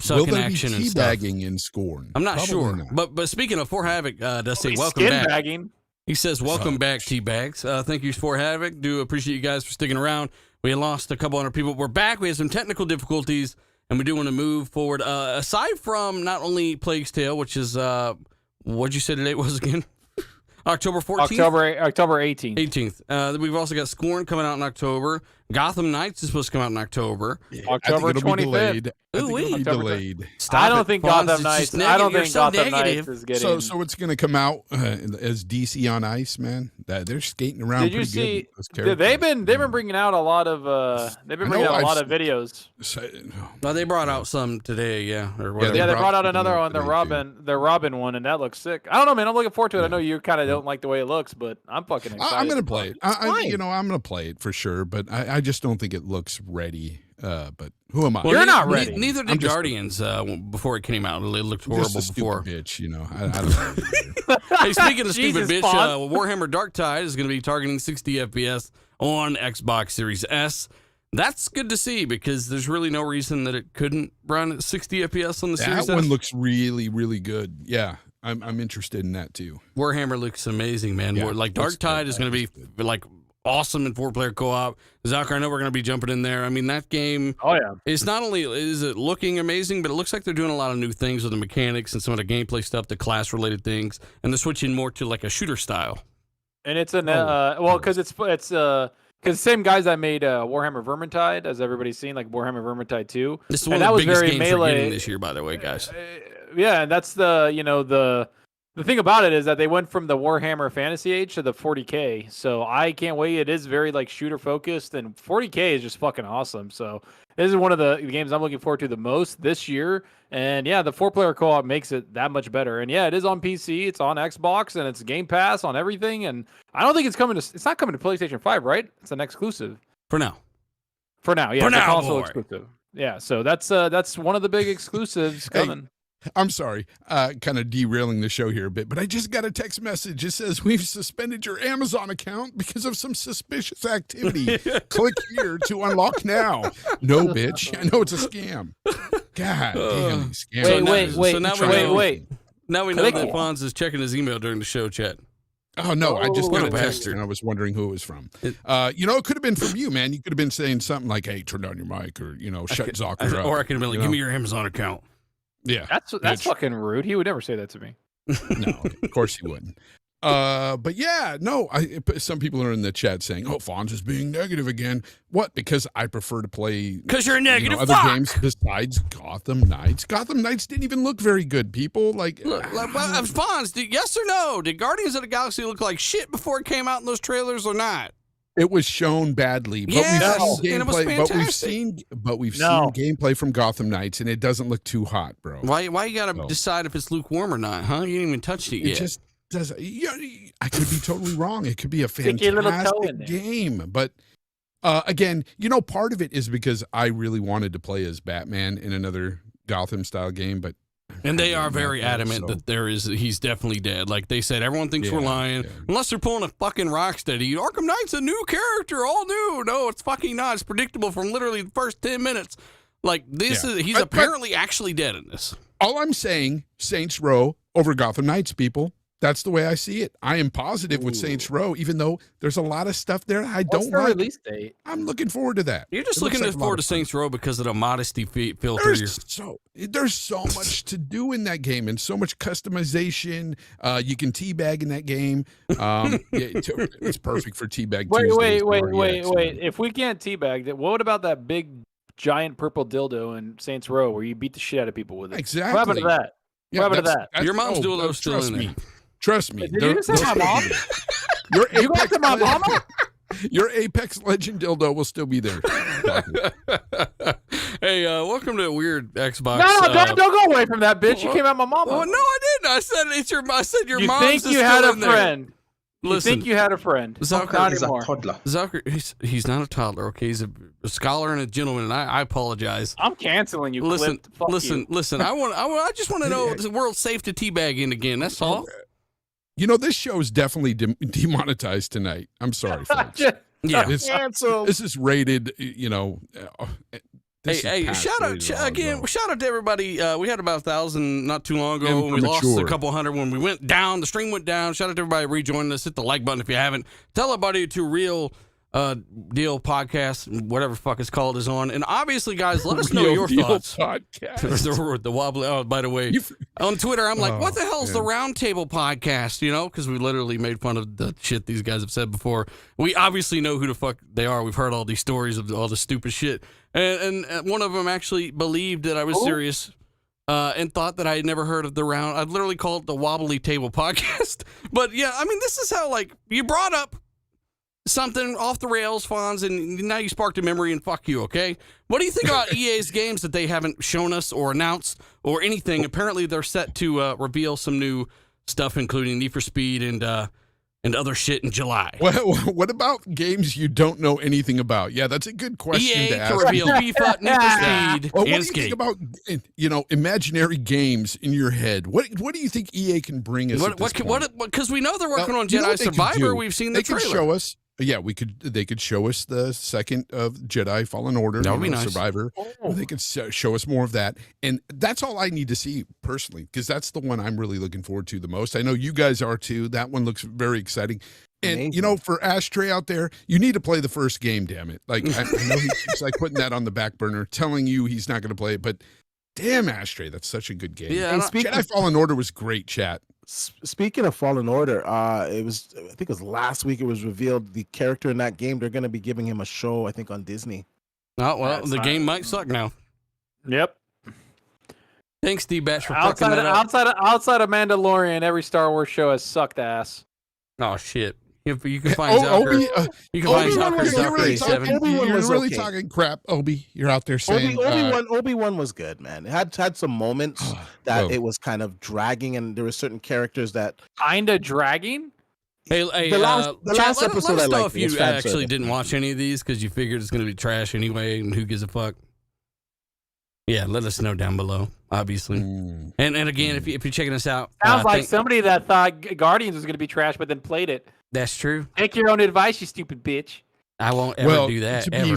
sucking there be action and stuff. teabagging in Scorn? I'm not Probably sure, not. but speaking of For Havoc, does say Be welcome skin back. bagging. He says welcome back, Teabags. Thank you for Havoc. Do appreciate you guys for sticking around. We had lost a couple hundred people. We're back. We had some technical difficulties, and we do want to move forward. Aside from not only Plague's Tale, which is what'd you say today was again? October 14th? October 18th. 18th. We've also got Scorn coming out in October. Gotham Knights is supposed to come out in October. October I think it'll be 25th. delayed. I think it'll be October delayed. Stop I don't it, think Fonz. Gotham It's Knights. just I negative. don't You're think so Gotham negative. Knights is getting. So it's going to come out as DC on Ice, man. That they're skating around. Did you pretty good see? with those They've characters. been bringing out a lot of they've been I bringing know, out a I've lot of videos. No, they brought out some today, yeah, or whatever. Yeah, they brought brought out something another out one, today, the Robin one, and that looks sick. I don't know, man. I'm looking forward to it. I Yeah. know you kind of don't like the way it looks, but I'm fucking excited. I'm going to play it. fine. I'm going to play it for sure, but I just don't think it looks ready. But who am I? You're not ready. Neither I'm did just- Guardians before it came out. It looked I'm just horrible a stupid before. bitch, I don't know. Hey, speaking of stupid Jesus, bitch, Fonz. Warhammer Dark Tide is going to be targeting 60 FPS on Xbox Series S. That's good to see because there's really no reason that it couldn't run at 60 FPS on the Series That one S. looks really, really good. Yeah, I'm interested in that too. Warhammer looks amazing, man. Yeah, Like looks Dark Tide good. is going to That be looks like awesome in 4-player co-op. Zucker, I know we're going to be jumping in there. I mean, that game Oh yeah. is not only is it looking amazing, but it looks like they're doing a lot of new things with the mechanics and some of the gameplay stuff, the class-related things, and they're switching more to like a shooter style. And it's an Oh, well, because it's because the same guys that made Warhammer Vermintide, as everybody's seen, like Warhammer Vermintide 2. This is And one that of the was biggest very games we're melee. getting this year, by the way, guys. Yeah, and that's the thing about it is that they went from the Warhammer Fantasy Age to the 40K. So I can't wait. It is very like shooter focused, and 40K is just fucking awesome. So this is one of the games I'm looking forward to the most this year. And yeah, the 4-player co-op makes it that much better. And yeah, it is on PC, it's on Xbox, and it's Game Pass on everything. And I don't think it's not coming to PlayStation 5, right? It's an exclusive For now. for now. Yeah, For it's a now, console boy. exclusive. Yeah, so that's one of the big exclusives Hey, coming. I'm sorry, kind of derailing the show here a bit, but I just got a text message. It says we've suspended your Amazon account because of some suspicious activity. Click here to unlock now. No, bitch. I know it's a scam. God damn, these scams. Wait, So now we wait, know, wait. Now we know Click that it. Fonz is checking his email during the show chat. Oh no, I just got a Oh, text bastard. and I was wondering who it was from. It could have been from you, man. You could have been saying something like, "Hey, turn down your mic," or shut Zocker up. Or I could have been like, you give know? me your Amazon account. Yeah, That's bitch. fucking rude. He would never say that to me. No, of course he wouldn't. But yeah, no, some people are in the chat saying, "Oh, Fonz is being negative again." What? Because I prefer to play Because you're a negative other fuck. games besides Gotham Knights. Gotham Knights didn't even look very good. People Fonz, yes or no? Did Guardians of the Galaxy look like shit before it came out in those trailers or not? it was shown badly. But Yes, we've seen and it was gameplay. fantastic. But we've No. seen gameplay from Gotham Knights, and it doesn't look too hot, bro. Why you gotta No. decide if it's lukewarm or not, huh? You didn't even touch it It yet. just does. Yeah, I could be totally wrong. It could be a Stick your little toe in fantastic there. game, but again, part of it is because I really wanted to play as Batman in another Gotham style game, but And they are I'm very not there, adamant so- that he's definitely dead. Like they said, everyone thinks we're Yeah, lying. yeah. Unless they're pulling a fucking Rocksteady. Arkham Knight's a new character, all new. No, it's fucking not. It's predictable from literally the first 10 minutes. Like this Yeah. is he's But- apparently actually dead in this. All I'm saying, Saints Row over Gotham Knights, people. That's the way I see it. I am positive with Saints Row, even though there's a lot of stuff there I What's don't the like. release date? I'm looking forward to that. You're just It looks looking like a lot forward to of fun. Saints Row because of the modesty filter. There's so much to do in that game and so much customization. You can teabag in that game. It's perfect for teabag. Wait, Tuesdays wait, on wait, RDX. wait, wait. If we can't teabag that, what about that big giant purple dildo in Saints Row where you beat the shit out of people with it? Exactly. What happened to that? Yeah, What happened to that's- that? Your mom's doing those still trust in me. there. Trust me. Did you just say my mom? Your You got to my mama? Your Apex Legend dildo will still be there. Hey, welcome to Weird Xbox. No, don't go away from that bitch. You came at my mama. Oh no, I didn't. I said your you mom's think is you still had a in there. friend? You Listen, think you had a friend? Zucker Not is a anymore. toddler. Zucker, he's not a toddler. Okay, he's a scholar and a gentleman, and I apologize. I'm canceling you. Listen, Clip. Fuck listen. I just want to know if the world's safe to teabag in again. That's all. This show is definitely demonetized tonight. I'm sorry, folks. You. Yeah. This is rated, Hey, shout out to everybody. We had about 1,000 not too long ago. We lost a Immature. couple hundred when we went down. The stream went down. Shout out to everybody rejoining us. Hit the like button if you haven't. Tell everybody to Real Deal Podcast, whatever the fuck it's called, is on. And obviously, guys, let us know Real your Deal thoughts. Podcast. the wobbly. Oh, by the way, on Twitter, I'm like, what the hell's the Roundtable Podcast? Because we literally made fun of the shit these guys have said before. We obviously know who the fuck they are. We've heard all these stories of all the stupid shit. And one of them actually believed that I was serious and thought that I had never heard of the round. I'd literally call it the Wobbly Table Podcast. But yeah, I mean, this is how, you brought up something off the rails, Fonz, and now you sparked a memory, and fuck you, okay? What do you think about EA's games that they haven't shown us or announced or anything? Apparently, they're set to reveal some new stuff, including Need for Speed and other shit in July. What about games you don't know anything about? Yeah, that's a good question EA to to ask. reveal FIFA, Need for Speed, Well, what and do you think Skate. about imaginary games in your head? What do you think EA can bring us? Because we know they're working on You know Jedi what they could Survivor. do? We've seen They the could trailer. show us. Yeah, they could show us the second of Jedi Fallen Order. That would be nice. Survivor. They could show us more of that, and that's all I need to see personally, because that's the one I'm really looking forward to the most. I know you guys are too. That one looks very exciting. And Amazing. for Ashtray out there, you need to play the first game. Damn it! I know he's putting that on the back burner, telling you he's not going to play it, but damn, Ashtray, that's such a good game. Yeah, Jedi Fallen Order was great. Chat. Speaking of Fallen Order, I think it was last week it was revealed the character in that game, they're going to be giving him a show, I think, on Disney. Oh, well, That's the not- game might suck now. Yep. Thanks, D-Bash, for fucking Outside that up. outside of Mandalorian, every Star Wars show has sucked ass. Oh, shit. You can find Zucker. You can find Obi-Wan Zucker, was Zucker really 87. Obi-Wan You're was really okay. talking crap, Obi. You're out there saying Obi-Wan was good, man. It had some moments that it was kind of dragging, and there were certain characters that Kinda dragging. Hey, The last chat, episode let us I know liked. if It was you fan actually service. didn't watch any of these because you figured it's going to be trash anyway, and who gives a fuck? Yeah, let us know down below, obviously. And again, if you're checking us out, Sounds like thank- somebody that thought Guardians was going to be trash, but then played it. that's true. Take your own advice, you stupid bitch. I won't ever do that. To ever.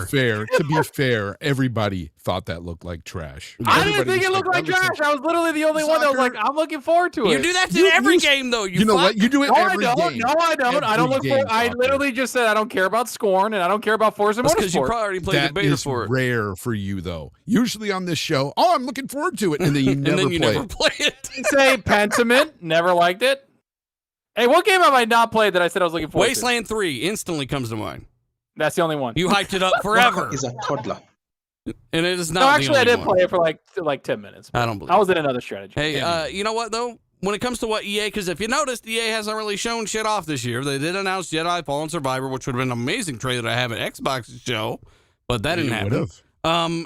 be fair, everybody thought that looked like trash. I didn't Everybody think it was looked like that was trash. I was literally the only one that was like, I'm looking forward to it. You do that to every game, though. You know fuck. what? You do it No, I every don't. game. No, I don't. I don't Every look game, for. I Walker. literally just said I don't care about Scorn and I don't care about Forza That's because you Motorsport. probably already played the That beta is for it. rare for you, though. Usually on this show, I'm looking forward to it, and then you And never then you play never it. play it. Say Pentiment, never liked it. Hey, what game have I not played that I said I was looking forward to? Wasteland 3 instantly comes to mind. That's the only one. You hyped it up forever. He's a toddler. And it is not No, the actually, I only did one. play it for like 10 minutes. I don't believe I was in another strategy. Hey, you know what, though? When it comes to what EA, because if you noticed, EA hasn't really shown shit off this year. They did announce Jedi Fallen Survivor, which would have been an amazing trailer to have at Xbox show, but that didn't happen.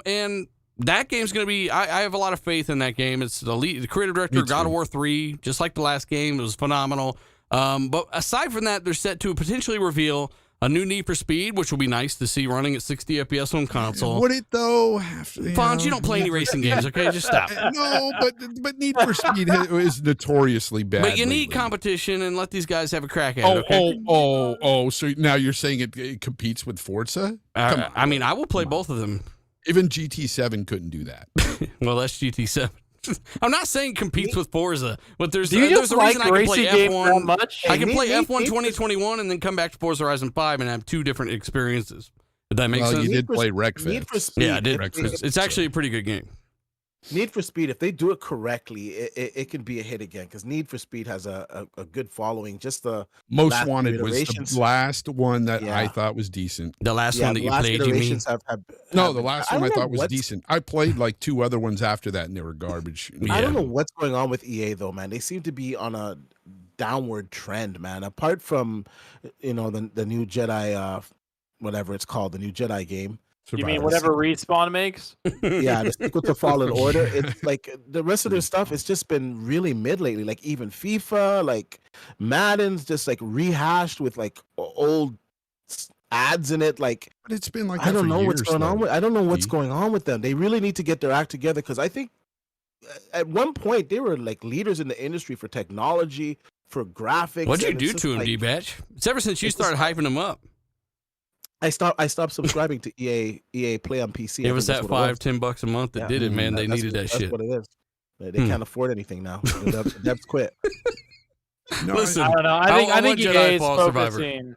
And that game's going to be, I have a lot of faith in that game. It's the creative director of God of War 3, just like the last game. It was phenomenal. But aside from that, they're set to potentially reveal a new Need for Speed, which will be nice to see running at 60 FPS on console. Would it though? Fonz, you don't play any racing games, okay? Just stop. No, but Need for Speed is notoriously bad. But you need lately. competition and let these guys have a crack at it, okay? So now you're saying it competes with Forza? Come on. I mean, I will play both of them. Even GT7 couldn't do that. Well, that's GT7. I'm not saying competes with Forza, but there's Do you there's just a like reason I can play racing games that F1. much? I can Hey, play Need- F1 Need- 2021 and then come back to Forza Horizon 5 and have two different experiences. Did that make Well, sense? you did play Need for Wreckfest. Speed. Yeah, I did. Breakfast. It's actually a pretty good game. Need for Speed, if they do it correctly, it can be a hit again because Need for Speed has a good following. Just the Most last Wanted was iterations. the last one that I Yeah. thought was decent. The last one that the you last played, you mean? iterations have No, the last one I don't know thought was what's- decent. I played like two other ones after that, and they were garbage. Yeah. I don't know what's going on with EA though, man. They seem to be on a downward trend, man. Apart from the new Jedi, whatever it's called, the new Jedi game. You mean Survivor. whatever Respawn makes? Yeah, the sequel to Fallen Order. It's like the rest of their stuff. It's just been really mid lately. Like even FIFA, like Madden's just like rehashed with like old ads in it. Like But it's been like I that don't for know what's years, going on though. with. I don't know what's See? going on with them. They really need to get their act together because I think at one point they were like leaders in the industry for technology, for graphics. What'd you and do it's just to him, like- D-Batch? It's ever since you it's started hyping him up. I stopped subscribing to EA Play on PC. It was that $5-10 a month that Yeah. did it, man. They That's needed what- that that's shit. what it is. They can't afford anything now. The devs quit. No, Listen, I don't know. I I think want Jedi EA is Fallen Survivor. focusing.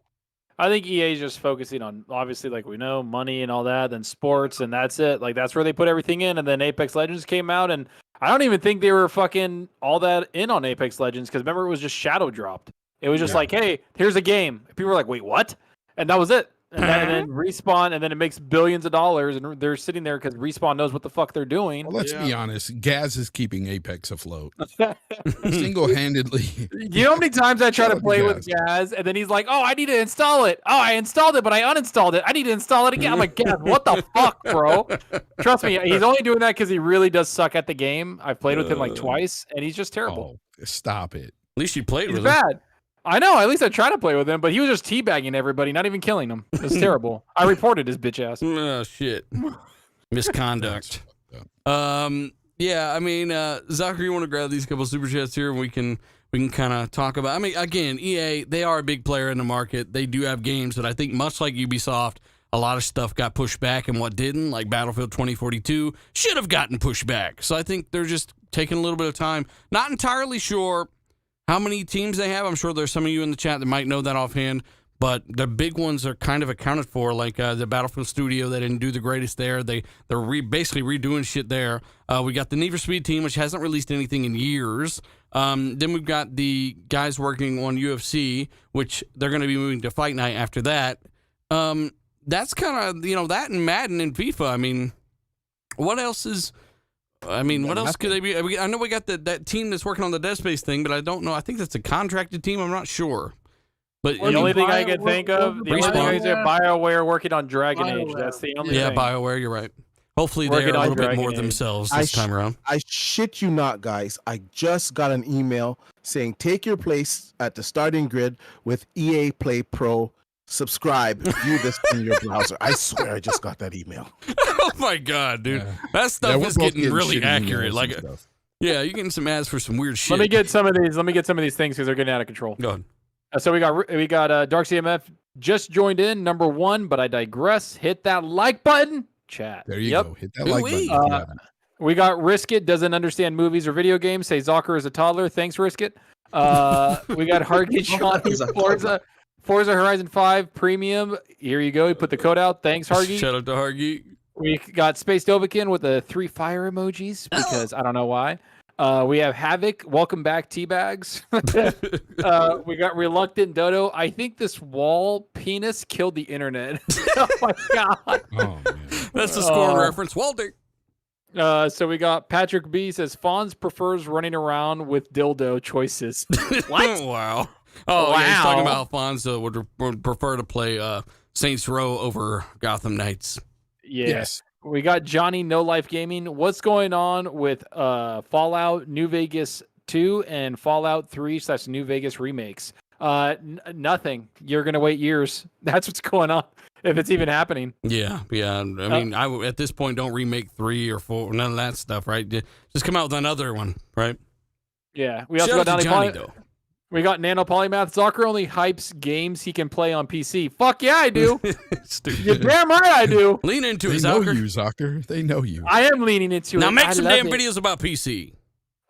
I think EA is just focusing on obviously, like we know, money and all that, then sports, and that's it. Like that's where they put everything in. And then Apex Legends came out, and I don't even think they were fucking all that in on Apex Legends because remember it was just shadow dropped. It was just like, hey, here's a game. People were like, wait, what? And that was it. And then Respawn, and then it makes billions of dollars, and they're sitting there because Respawn knows what the fuck they're doing. well, let's be honest. Gaz is keeping Apex afloat single-handedly. You know how many times I try to Shout out to play with Gaz. Gaz, and then he's like, "Oh, I need to install it. Oh, I installed it, but I uninstalled it. I need to install it again." I'm like, "Gaz, what the fuck, bro?" Trust me, he's only doing that because he really does suck at the game. I've played with him like twice, and he's just terrible. Oh, stop it. At least you played He's with him. bad. I know. At least I try to play with him, but he was just teabagging everybody, not even killing them. It's terrible. I reported his bitch ass. Oh, shit. Misconduct. Fucked Yeah, I mean, Zachary, you want to grab these couple super chats here and we can kind of talk about. I mean, again, EA, they are a big player in the market. They do have games that I think, much like Ubisoft, a lot of stuff got pushed back and what didn't, like Battlefield 2042, should have gotten pushed back. So I think they're just taking a little bit of time. Not entirely sure how many teams they have. I'm sure there's some of you in the chat that might know that offhand, but the big ones are kind of accounted for, like the Battlefield studio. They didn't do the greatest there. They're basically redoing shit there. We got the Need for Speed team, which hasn't released anything in years. Then we've got the guys working on UFC, which they're going to be moving to Fight Night after that. That's kind of, that and Madden and FIFA. I mean, what else is... what else could they be? I know we got that team that's working on the Dead Space thing, but I don't know. I think that's a contracted team. I'm not sure. But The only thing I can think of, the only thing I Respawn. can say, BioWare working on Dragon Age. That's the only yeah, thing. BioWare, you're right. Hopefully Working they're a on little bit Dragon more Age. themselves I this time around. I shit you not, guys. I just got an email saying take your place at the starting grid with EA Play Pro. Subscribe. View this in your browser. I swear I just got that email. Oh my god, dude. Yeah. That stuff we're is both getting really shitty accurate. emails Like, and stuff. yeah, you're getting some ads for some weird shit. Let me get some of these things because they're getting out of control. Go ahead. So we got Dark CMF just joined in, number 1, but I digress. Hit that like button, chat. There you Yep. go. Hit that like button. if you haven't. We got Risk It, doesn't understand movies or video games. Say Zocker is a toddler. Thanks, Risk It. We got Hargate Sean. He's a Forza Horizon 5 Premium. Here you go. He put the code out. Thanks, Hargy. Shout out to Hargy. We got Space Dovikin with the 3 fire emojis because I don't know why. We have Havoc. Welcome back, Teabags. We got Reluctant Dodo. I think this wall penis killed the internet. Oh my god. Oh man. That's the score reference. Walter. So we got Patrick B says Fonz prefers running around with dildo choices. What? Wow. Oh, wow. yeah, he's talking about Alfonso would prefer to play Saints Row over Gotham Knights. Yeah. Yes. We got Johnny No Life Gaming. What's going on with Fallout New Vegas 2 and Fallout 3/New Vegas remakes? Nothing. You're gonna wait years. That's what's going on. If it's even happening. Yeah. I mean, I at this point don't remake 3 or 4, none of that stuff, right? Just come out with another one, right? Yeah. We also Shout out got to Johnny, though. We got Nano Polymath. Zucker only hypes games he can play on PC. Fuck yeah, I do. Stupid. You're damn right I do. Lean into They it, know Zucker. you, Zucker. They know you. I am leaning into Now it. make I some love damn it. videos about PC.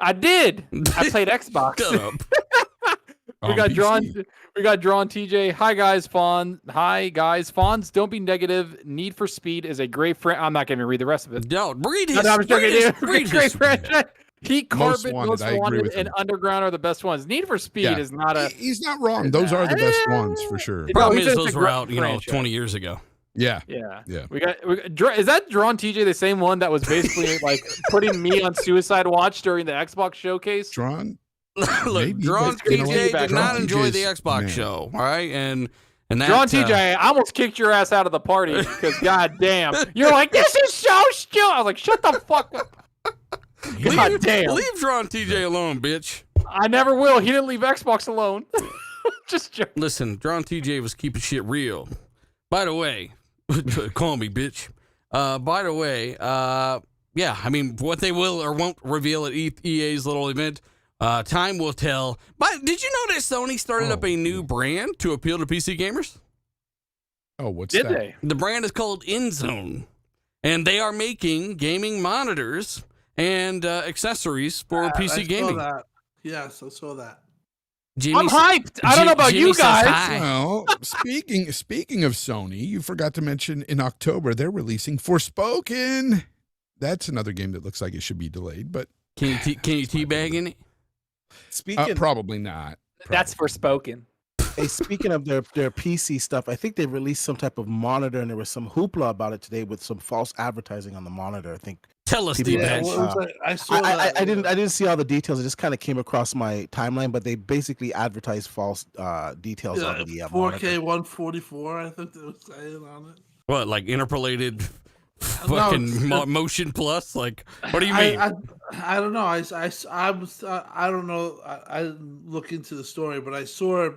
I did. I played Xbox. Shut up. We On got PC. drawn. We got drawn. TJ. Hi guys, Fawn. Hi guys, Fawns. Don't be negative. Need for Speed is a great friend. I'm not going to read the rest of it. No, read No, his. I'm joking, dude. Read Great his. franchise. Heat Most Carbon, Wanted, Most I agree Wanted, with and him. Underground are the best ones. Need for Speed Yeah. is not a. He's not wrong. Those are the best ones for sure. No, Problem he is, says those it's a were great out, franchise. 20 years ago. Yeah. Yeah. Yeah. We got is that Drawn TJ the same one that was basically like putting me on suicide watch during the Xbox showcase? Drawn. Look, Maybe, Drawn but you know TJ what? did not Drawn enjoy the TJ's Xbox man. show, all right? And that, Drawn TJ, I almost kicked your ass out of the party because god damn, you're like, this is so stupid. I was like, shut the fuck up. God damn. Leave Drawn TJ alone, bitch. I never will. He didn't leave Xbox alone. Just joking. Listen, Drawn TJ was keeping shit real. By the way, call me bitch. By the way, yeah, I mean, what they will or won't reveal at EA's little event, time will tell. But did you know that Sony started up a new brand to appeal to PC gamers? Oh, what's Did that? they? The brand is called InZone, and they are making gaming monitors and accessories for PC I gaming. saw that. Yes, I saw that. Jimmy, I'm hyped. I don't know about Jimmy you says guys. hi. Well, speaking of Sony, you forgot to mention in October they're releasing Forspoken. That's another game that looks like it should be delayed, but Can you teabag in it? Speaking probably not. That's for spoken. Hey, speaking of their PC stuff, I think they released some type of monitor, and there was some hoopla about it today with some false advertising on the monitor. I think Tell us, People- Yeah, teabag. what was that? I saw that. I didn't see all the details. It just kind of came across my timeline, but they basically advertised false details on the 4K monitor. 144. I think they were saying on it. What, like interpolated fucking motion plus? Like, what do you mean? I don't know. I don't know. I didn't look into the story, but I saw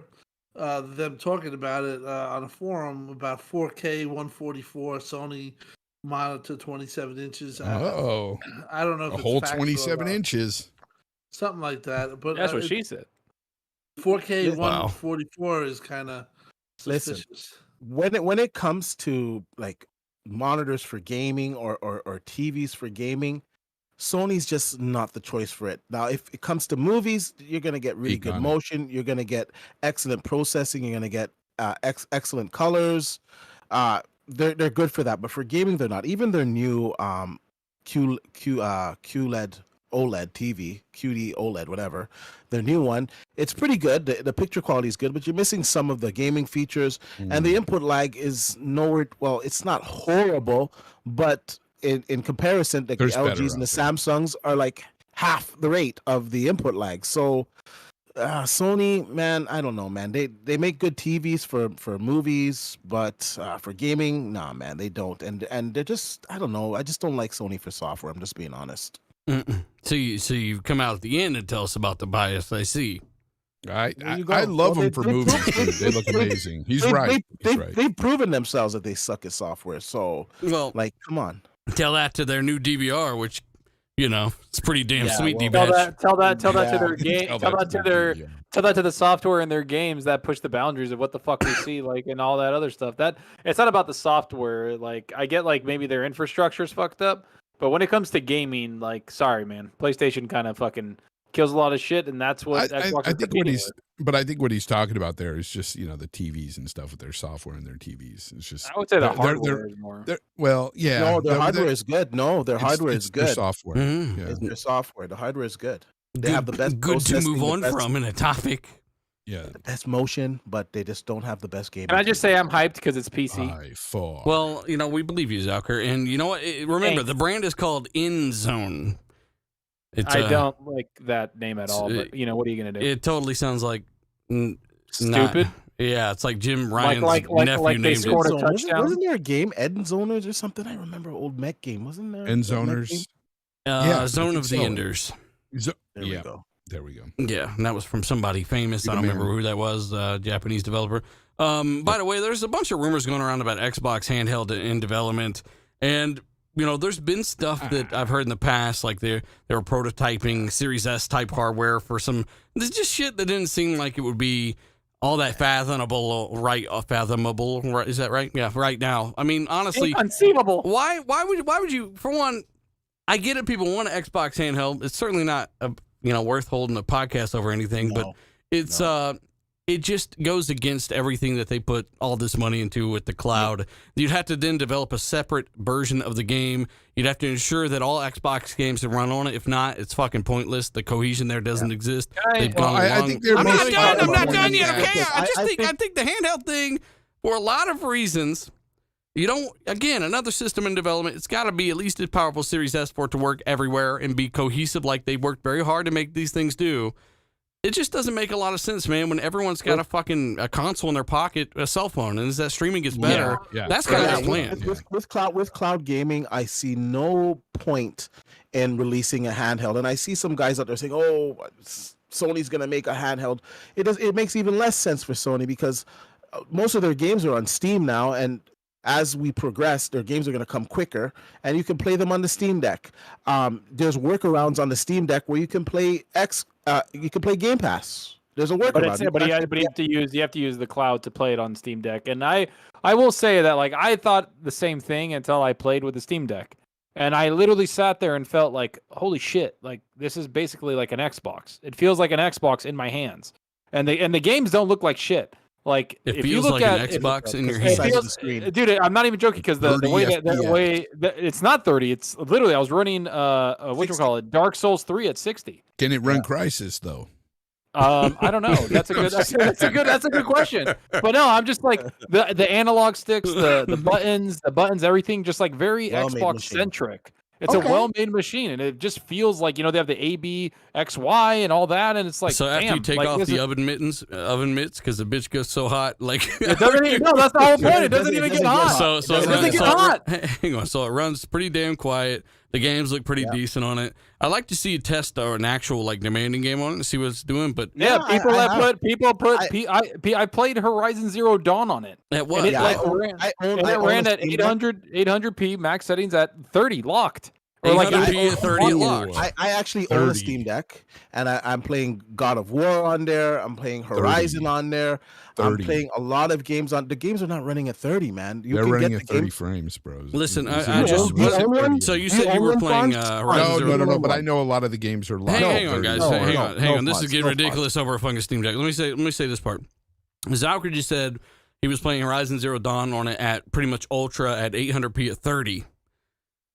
them talking about it on a forum about 4K 144 Sony monitor 27 inches. Oh, I don't know if a it's whole factual 27 or inches. something like that. But That's what she said. 4K Wow. 144 is kind of Listen. suspicious. When it comes to like monitors for gaming or TVs for gaming, Sony's just not the choice for it. Now, if it comes to movies, you're gonna get really good Econ. motion. You're gonna get excellent processing. You're gonna get excellent colors. They're good for that, but for gaming, they're not. Even their new QLED OLED TV, QD OLED, whatever, their new one, it's pretty good. The picture quality is good, but you're missing some of the gaming features, and the input lag is nowhere. Well, it's not horrible, but in comparison, like the There's better LGs and the out Samsungs are like half the rate of the input lag. So Sony, man, I don't know, man. They make good TVs for movies, but for gaming, nah, man, they don't. And they're just, I don't know. I just don't like Sony for software. I'm just being honest. Mm-mm. So you come out at the end and tell us about the bias I see. I There you go. love Well, them for movies. Dude. They look amazing. He's right. He's right. They've proven themselves that they suck at software. So, Well, like, come on. tell that to their new DVR, which, you know, it's pretty damn Yeah, sweet, well, D-Batch. Tell that to Yeah. their game. Tell that to the software in their games that push the boundaries of what the fuck we see, like, and all that other stuff. That it's not about the software. Like, I get like maybe their infrastructure's fucked up, but when it comes to gaming, like, sorry, man, PlayStation kind of fucking kills a lot of shit, and that's what Xbox is I think what competing he's, but I think what he's talking about there is just the TVs and stuff with their software and their TVs. It's just I would say the they're- hardware is more. well, yeah. No, their they're- hardware is good. No, their hardware it's is their good. software. Mhm. Yeah. It's their software. The hardware is good. They have the best. Good to processing, move the on best- from in a topic. Yeah. the best motion, but they just don't have the best game. Can I just say I'm hyped because it's PC? By far. Well, we believe you, Zalker. And you know what? Remember, Thanks. the brand is called InZone. It's, I don't like that name at all, but what are you gonna do? It totally sounds like Stupid. Yeah, it's like Jim Ryan's like nephew they named scored it. a touchdown. Wasn't there a game, End Zoners or something? I remember an old mech game. Wasn't there? End a mech Zoners. game? Yeah, I Zone think of the so. Enders. There There we go. There we go. Yeah, and that was from somebody famous. I don't remember who that was, Japanese developer. By the way, there's a bunch of rumors going around about Xbox handheld in development. And, there's been stuff that I've heard in the past, like they were prototyping Series S type hardware for some, there's just shit that didn't seem like it would be all that fathomable, right? Is that right? Yeah, right now. I mean, honestly, Inconceivable. why would you, for one, I get it, people want an Xbox handheld. It's certainly not worth holding a podcast over anything, but it's it just goes against everything that they put all this money into with the cloud. You'd have to then develop a separate version of the game. You'd have to ensure that all Xbox games can run on it. If not, it's fucking pointless. The cohesion there doesn't exist. They've gone I along. think they're I'm not mostly done. I'm not part done of yet. the Okay, game. I think the handheld thing, for a lot of reasons, you don't. Again, another system in development. It's got to be at least as powerful Series S for it to work everywhere and be cohesive, like they worked very hard to make these things do. It just doesn't make a lot of sense, man, when everyone's got a console in their pocket, a cell phone, and as that streaming gets better, Yeah. that's kind of Yeah, the plan. with cloud gaming, I see no point in releasing a handheld. And I see some guys out there saying, "Oh, Sony's gonna make a handheld." It makes even less sense for Sony because most of their games are on Steam now, and as we progress, their games are going to come quicker, and you can play them on the Steam Deck. There's workarounds on the Steam Deck where you can play Game Pass. There's a workaround. But you have to use the cloud to play it on Steam Deck. And I will say that I thought the same thing until I played with the Steam Deck. And I literally sat there and felt like, holy shit, like this is basically like an Xbox. It feels like an Xbox in my hands. And the games don't look like shit. Like It if you feels look like at an Xbox in your it hand. size of the screen. dude, I'm not even joking because the 30 way FPS. that it's not 30. It's literally I was running what you call it, Dark Souls 3 at 60. Can it run Crysis though? I don't know. That's a good question. But no, I'm just like the analog sticks, the buttons, everything, just like very Well-made Xbox machine. centric. It's a well-made machine, and it just feels like they have the A, B, X, Y, and all that, and it's like So after damn, you take like, off this the is- oven mitts, because the bitch goes so hot, like it doesn't even, no, that's the whole point. It doesn't even get hot. so it it doesn't runs, get hot. hang on. So it runs pretty damn quiet. The games look pretty decent on it. I like to see a test or an actual like demanding game on it and see what it's doing. But Yeah, Yeah, I played Horizon Zero Dawn on it. at what? And it Yeah, like I own- ran, I own- and I it own ran a at Steam Deck. 800p max settings at 30 locked. Or like 800p at 30 Ooh. locked. I actually own a 30. Steam Deck, and I'm playing God of War on there. I'm playing Horizon on there. I'm 30. playing a lot of games on. The games are not running at 30, man. You They're can running get at the 30 game. frames, bro. Listen, It's I just easy. you own one? so you You said you own were one, playing Fonz? Horizon Zero. No, but I know a lot of the games are locked. Hang on, guys. No, hang on. no This is fuss, getting no ridiculous over a fucking Steam Deck. Let me say this part. Zalker just said he was playing Horizon Zero Dawn on it at pretty much ultra at 800p at 30.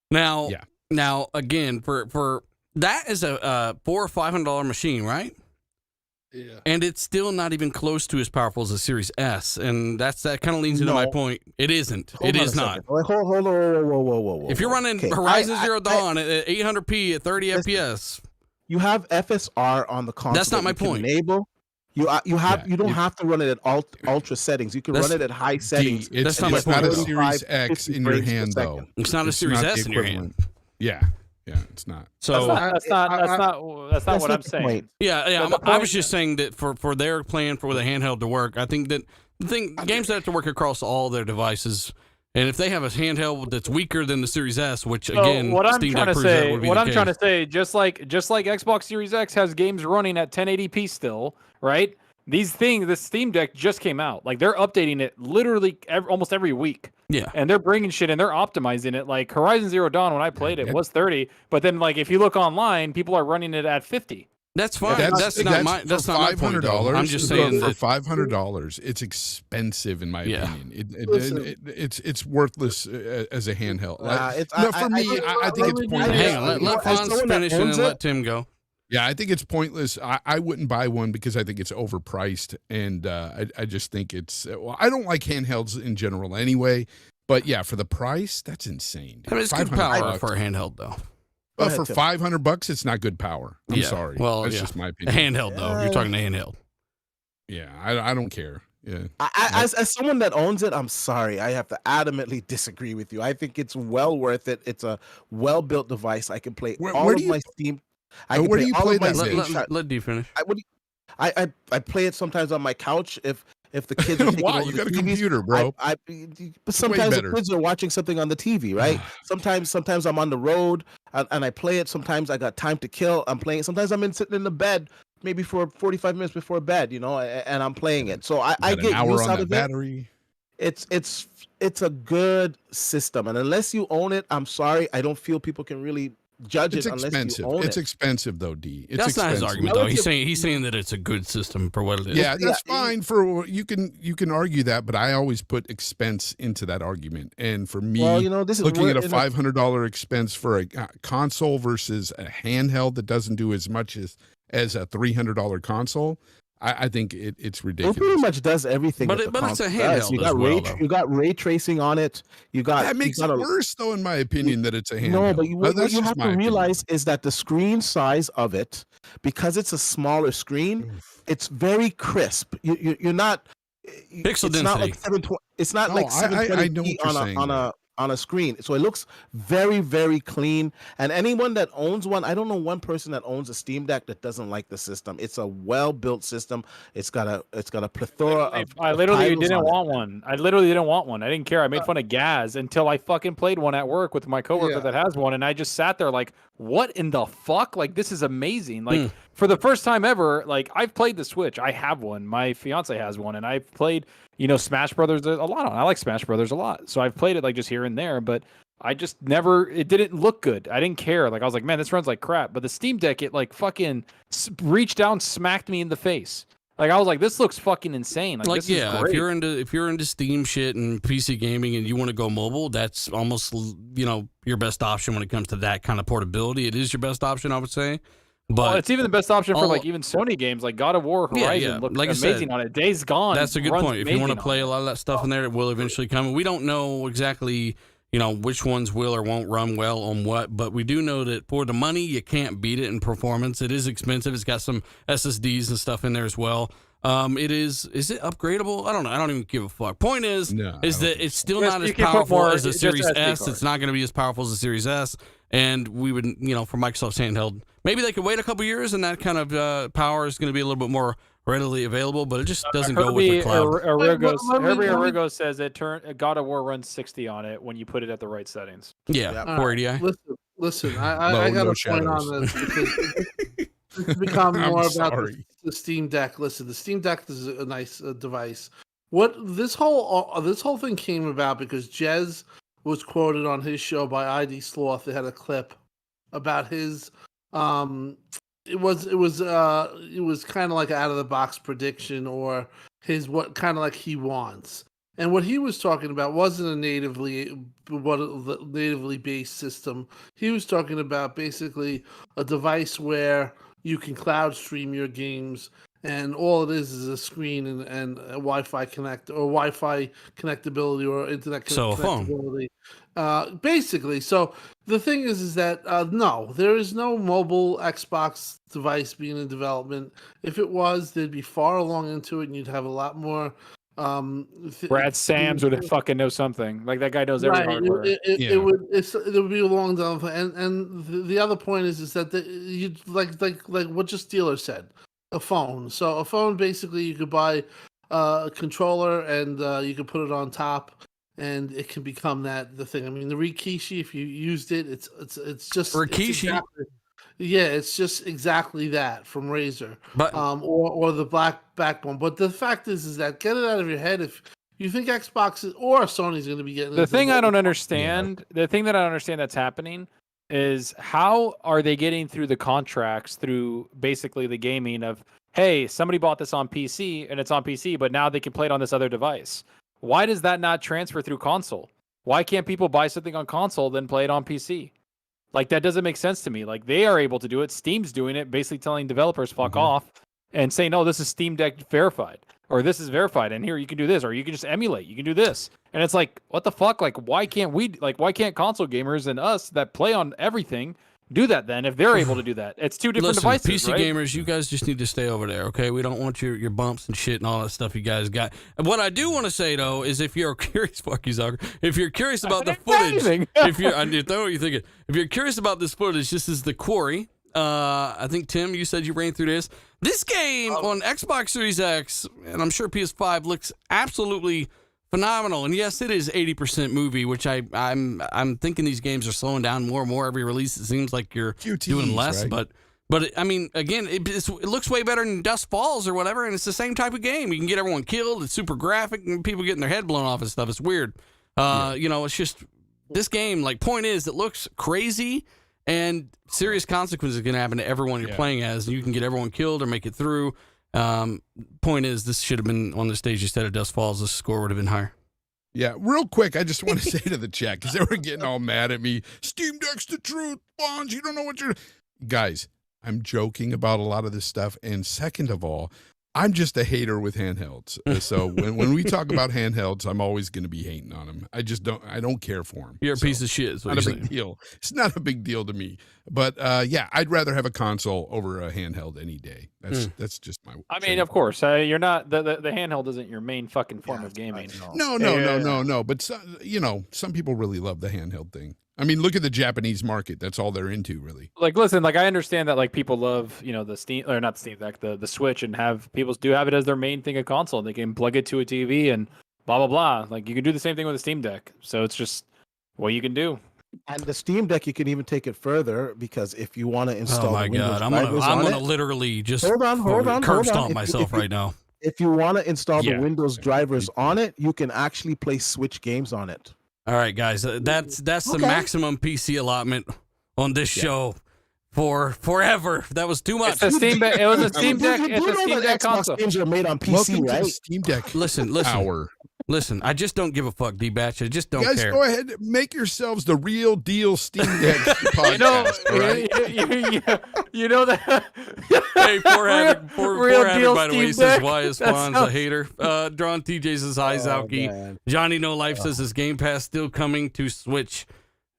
Now, Yeah. Now again, for that is a $400 or $500 machine, right? Yeah. And it's still not even close to as powerful as a Series S, and that kind of leads into my No. point. It isn't. Hold It on is a not. second. Hold on, whoa. If you're running Okay, Horizon I- Zero Dawn at 800p at 30 Listen, FPS, you have FSR on the console. That's not that my you can point. Enable. You don't have to run it at ultra settings. You can That's- run it at high settings. That's not my It's not a point. Series X 50 in your frames per hand, though. second. it's not a Series not S the in your hand. equivalent. Yeah, it's not. So That's not That's what not I'm the saying. point. yeah, But I the was point- just saying that for their plan for the handheld to work, I think that games that have to work across all their devices, and if they have a handheld that's weaker than the Series S, which So again, what I'm Steam trying Deck to proves that say, would be what the I'm trying to case. say, just like Xbox Series X has games running at 1080p still, right? The Steam Deck just came out. Like they're updating it literally almost every week. Yeah. And they're bringing shit and they're optimizing it. Like Horizon Zero Dawn, when I played it, was 30, but then like if you look online, people are running it at 50. That's fine. That's That's not my point, though. I'm just saying for that $500, it's expensive in my Yeah. opinion. Listen. It's worthless as a handheld. It's For me, I think it's pointless. hang on. Let As Fonz someone that finish and owns then it- let Tim go. Yeah, I think it's pointless. I wouldn't buy one because I think it's overpriced, and I just think it's. Well, I don't like handhelds in general anyway. But yeah, for the price, that's insane. I mean, it's good power for a handheld, though. But ahead, for Tim. $500, it's not good power. I'm Yeah, sorry. well, that's yeah. just my A opinion. handheld, though. You're talking a handheld. Yeah, I don't care. Yeah. As someone that owns it, I'm sorry. I have to adamantly disagree with you. I think it's well worth it. It's a well-built device. I can play Where all do of you- my Steam. where do you all play of my that, Steam Mitch? shot- Let D finish. I play it sometimes on my couch if the kids are taking Why? over You the got a TVs. computer, bro. But sometimes the better. kids are watching something on the TV, right? sometimes I'm on the road and I play it. Sometimes I got time to kill. I'm playing it. Sometimes I'm sitting in the bed, maybe for 45 minutes before bed, and I'm playing it. So I Got an get hour use on out that of battery. it. It's a good system, and unless you own it, I'm sorry, I don't feel people can really judge It's it unless expensive. you own It's it. expensive though, D. It's That's not his expensive. argument, though. He's Relative- saying that it's a good system for what it is. Yeah, that's Yeah, fine for you can argue that, but I always put expense into that argument. And for me, Well, this is looking at we're a in $500 expense for a console versus a handheld that doesn't do as much as a $300 console, I think it's It ridiculous. pretty much does everything. But that it- the but it's a console does. handheld You as got well, though. you got ray tracing on it. You got That makes you it got worse, though, in my opinion, that it's a handheld. No, but what That's you just have my to opinion. realize is that the screen size of it, because it's a smaller screen, it's very crisp. You're not Pixel it's not like density. 720. It's not No, like I know 720p what you're saying on a screen. So it looks very, very clean. And anyone that owns one, I don't know one person that owns a Steam Deck that doesn't like the system. It's a well-built system. It's got a plethora of I literally titles didn't on it. want one. I literally didn't want one. I didn't care. I made fun of Gaz until I fucking played one at work with my coworker Yeah. that has one, and I just sat there like, "What in the fuck? Like, this is amazing!" Like, for the first time ever, like I've played the Switch. I have one. My fiance has one, and I've played, Smash Brothers a lot on. I like Smash Brothers a lot, so I've played it like just here and there, but I just never. It didn't look good. I didn't care. Like I was like, man, this runs like crap. But the Steam Deck, it like fucking reached down, smacked me in the face. Like I was like, this looks fucking insane. Like this is great. if you're into Steam shit and PC gaming and you want to go mobile, that's almost your best option when it comes to that kind of portability. It is your best option, I would say. But Well, it's even the best option for all- like even Sony games like God of War, Yeah, Horizon yeah. look Like I amazing said, on it. Days Gone. that's a good runs point. If you want to amazing play a on lot of that stuff in there, it will eventually come. We don't know exactly, which ones will or won't run well on what, but we do know that for the money, you can't beat it in performance. It is expensive. It's got some SSDs and stuff in there as well. Is it upgradable? I don't know. I don't even give a fuck. Point is No, I don't that think it's still Just- not you as can put powerful more- as the just Series SD S. card. It's not going to be as powerful as the Series S. And we would, for Microsoft's handheld, maybe they could wait a couple years and that kind of power is going to be a little bit more readily available, but it just doesn't go with the cloud. Herbie Arrigo says God of War runs 60 on it when you put it at the right settings. Yeah, Yeah. 480i. Listen. Low, I got no a point on shadows. this because it's become I'm more about sorry. the Steam Deck. Listen, the Steam Deck is a nice device. What this whole thing came about because Jez was quoted on his show by ID Sloth. They had a clip about his it was kind of like out of the box prediction or his what kind of like he wants. And what he was talking about wasn't a natively based system. He was talking about basically a device where you can cloud stream your games, and all it is a screen and a Wi-Fi Wi-Fi connectability or internet So a phone. connectability. Basically, so the thing is that no, there is no mobile Xbox device being in development. If it was, they'd be far along into it, and you'd have a lot more. Brad Sams would fucking know something. Like that guy knows every hardware. It would be a long down and the other point is that you like what just Steeler said, a phone. So a phone basically you could buy a controller and you could put it on top and it can become the thing. I mean the Rikishi, if you used it, it's just Rikishi. It's just exactly that from Razer, But or the black backbone. But the fact is that get it out of your head. If you think Xbox or Sony's going to be getting The thing I don't understand, the thing that I don't understand that's happening is how are they getting through the contracts through basically the gaming of, hey, somebody bought this on PC and it's on PC, but now they can play it on this other device. Why does that not transfer through console? Why can't people buy something on console then play it on PC? Like, that doesn't make sense to me. Like, they are able to do it. Steam's doing it, basically telling developers fuck off and saying, no, this is Steam Deck verified, or this is verified, and here you can do this, or you can just emulate, you can do this. And it's like, what the fuck? Like, why can't console gamers and us that play on everything do that then if they're able to do that? It's two different devices, PC right? gamers, you guys just need to stay over there, okay? We don't want your bumps and shit and all that stuff you guys got. And what I do want to say, though, is if you're curious, fuck you, Zucker, if you're curious about the footage, I know what you're thinking. If you're curious about this footage, this is the Quarry. I think, Tim, you said you ran through this. This game on Xbox Series X, and I'm sure PS5, looks absolutely phenomenal. And yes, it is 80% movie, which I'm thinking these games are slowing down more and more every release. It seems like you're doing less, right? but I mean, again, it looks way better than Dust Falls or whatever, and it's the same type of game. You can get everyone killed. It's super graphic, and people getting their head blown off and stuff. It's weird. You know, it's just this game. Like, point is, it looks crazy, and serious consequences can happen to everyone you're playing as. You can get everyone killed or make it through. Point is, this should have been on the stage instead of Dust Falls. The score would have been higher. Yeah, real quick, I just want to say to the chat, because they were getting all mad at me. Steam Deck's the truth, Bonds. You don't know what you're... Guys, I'm joking about a lot of this stuff. And second of all, I'm just a hater with handhelds. So when we talk about handhelds, I'm always going to be hating on them. I don't care for them. You're a piece of shit. It's not a big deal. It's not a big deal to me. But yeah, I'd rather have a console over a handheld any day. That's just my. I mean, of course, you're not the handheld isn't your main fucking form of gaming. No. But some people really love the handheld thing. I mean, look at the Japanese market. That's all they're into, really. Like, listen, like I understand that like people love, the Steam or not the Steam Deck, the Switch, and people do have it as their main thing of console. They can plug it to a TV and blah blah blah. Like you can do the same thing with a Steam Deck. So it's just what you can do. And the Steam Deck, you can even take it further because if you want to install, I'm gonna literally just hold on, curb stomp myself right now. If you want to install the Windows drivers on it, you can actually play Switch games on it. All right, guys, that's the maximum PC allotment on this show for forever. That was too much. It's a Steam Deck. It was a Steam Deck. It's a Steam Deck console. Games are made on PC, Welcome right? to the Steam Deck. Listen. I just don't give a fuck, D-Batch. I just don't care. Guys, go ahead, make yourselves the real deal Steam Deck podcast. You know that. Hey, poor having, by the way, says why is Spawn's a hater. Drawn TJ says hi, Zalki. Johnny No Life says is Game Pass still coming to Switch?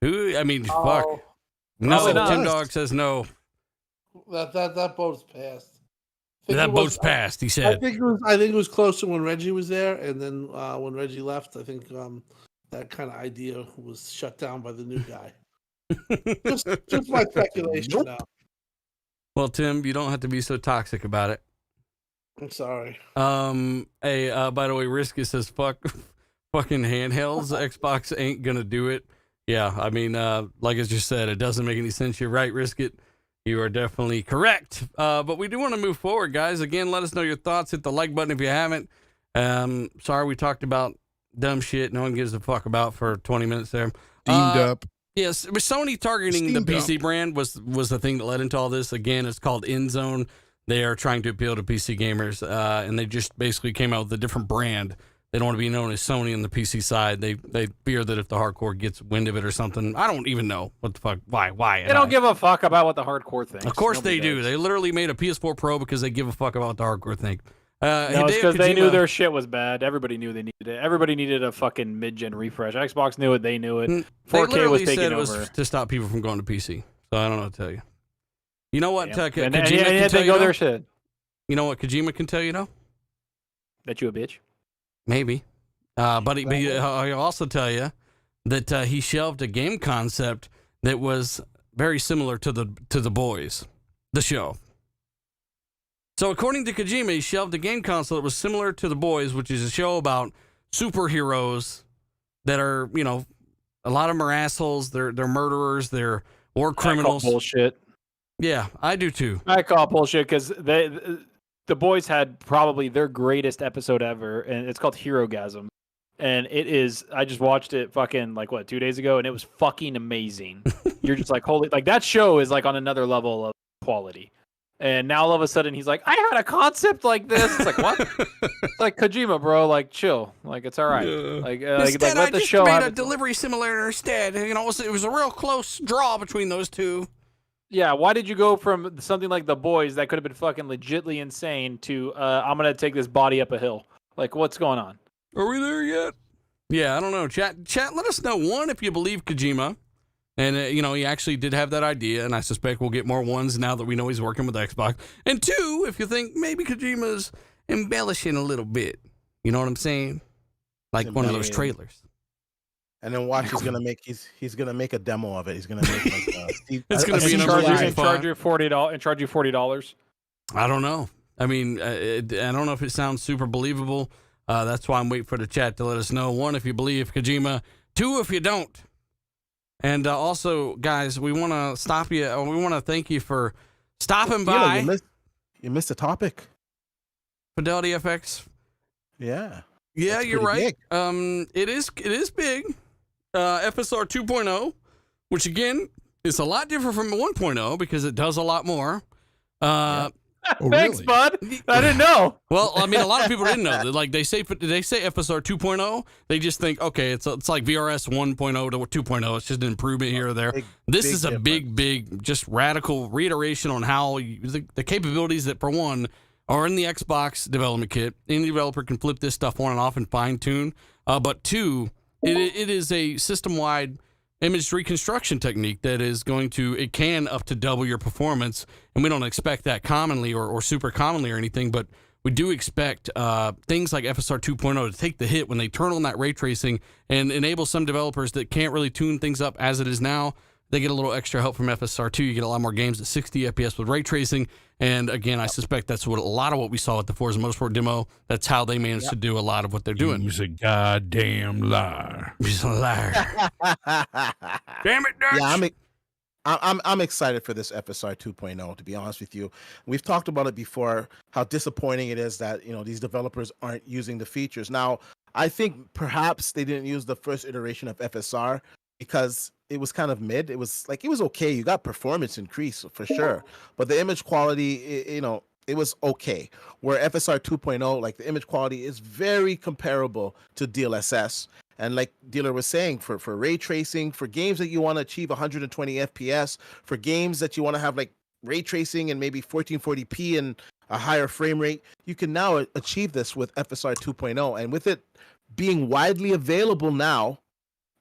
Fuck. No, Tim Dog says no. That boat's passed. That boat's passed, he said. I think it was closer when Reggie was there, and then when Reggie left, I think that kind of idea was shut down by the new guy. just my speculation now. Well, Tim, you don't have to be so toxic about it. I'm sorry. Hey, by the way, Risky says fucking handhelds. Xbox ain't gonna do it. Yeah, I mean, like I just said, it doesn't make any sense. You're right, Riskit. You are definitely correct. But we do want to move forward, guys. Again, let us know your thoughts. Hit the like button if you haven't. Sorry we talked about dumb shit no one gives a fuck about for 20 minutes there. Steamed up. Yes, Sony targeting the PC brand was the thing that led into all this. Again, it's called InZone. They are trying to appeal to PC gamers, and they just basically came out with a different brand. They don't want to be known as Sony on the PC side. They fear that if the hardcore gets wind of it or something, I don't even know what the fuck. Why? They don't give a fuck about what the hardcore thinks. Of course they do. They literally made a PS4 Pro because they give a fuck about what the hardcore think. No, it's because they knew their shit was bad. Everybody knew they needed it. Everybody needed a fucking mid-gen refresh. Xbox knew it. They knew it. 4K was taking over. Was to stop people from going to PC. So I don't know what to tell you. You know what? Yep. Kojima can tell you. Their shit. You know what Kojima can tell you, though? That you a bitch? Maybe. But he'll also tell you that he shelved a game concept that was very similar to the Boys, the show. So according to Kojima, he shelved a game console that was similar to The Boys, which is a show about superheroes that are, a lot of them are assholes. They're murderers. They're war criminals. I call bullshit. Yeah, I do too. I call bullshit because The Boys had probably their greatest episode ever, and it's called Herogasm. And it is, I just watched it fucking 2 days ago, and it was fucking amazing. you're just like, holy, like that show is like on another level of quality. And now all of a sudden he's like, I had a concept like this. It's like, what? It's like Kojima, bro. Like, chill. Like, it's all right. Instead, let I the just show made have a its- delivery simulator instead. You know, it was a real close draw between those two. Yeah, why did you go from something like The Boys that could have been fucking legitly insane to I'm gonna take this body up a hill? Like, what's going on? Are we there yet? Yeah, I don't know. Chat, let us know. One, if you believe Kojima. And, he actually did have that idea, and I suspect we'll get more ones now that we know he's working with Xbox. And two, if you think maybe Kojima's embellishing a little bit. You know what I'm saying? Like one of those trailers. And then watch, he's gonna make a demo of it. He's gonna make like It's gonna be And another charge you $40. I don't know. I mean, I don't know if it sounds super believable. That's why I'm waiting for the chat to let us know. One, if you believe Kojima. Two, if you don't. And also, guys, we want to stop you. We want to thank you for stopping by. You missed a topic. Fidelity FX. Yeah. Yeah, That's you're right. big. It is big. FSR 2.0, which again is a lot different from 1.0 because it does a lot more. Oh, Thanks, really? bud. I didn't know. Well, I mean, a lot of people didn't know. Like they say FSR 2.0, they just think, okay, it's like VRS 1.0 to 2.0. It's just an improvement here or there. This is a big, just radical reiteration on how the capabilities that, for one, are in the Xbox development kit. Any developer can flip this stuff on and off and fine tune. But two, it is a system-wide image reconstruction technique that is it can up to double your performance. And we don't expect that commonly or super commonly or anything, but we do expect things like FSR 2.0 to take the hit when they turn on that ray tracing and enable some developers that can't really tune things up as it is now. They get a little extra help from FSR 2. You get a lot more games at 60 FPS with ray tracing. And again, I suspect that's what a lot of what we saw at the Forza Motorsport demo. That's how they managed to do a lot of what they're doing. He's a goddamn liar. He's a liar. Damn it, Dutch. Yeah, I'm excited for this FSR 2.0, to be honest with you. We've talked about it before, how disappointing it is that, these developers aren't using the features. Now, I think perhaps they didn't use the first iteration of FSR because it was kind of mid. It was okay. You got performance increase for sure, but the image quality, it was okay. Where FSR 2.0, like the image quality is very comparable to DLSS. And like Dealer was saying, for ray tracing, for games that you want to achieve 120 FPS, for games that you want to have like ray tracing and maybe 1440p and a higher frame rate, you can now achieve this with FSR 2.0. And with it being widely available now,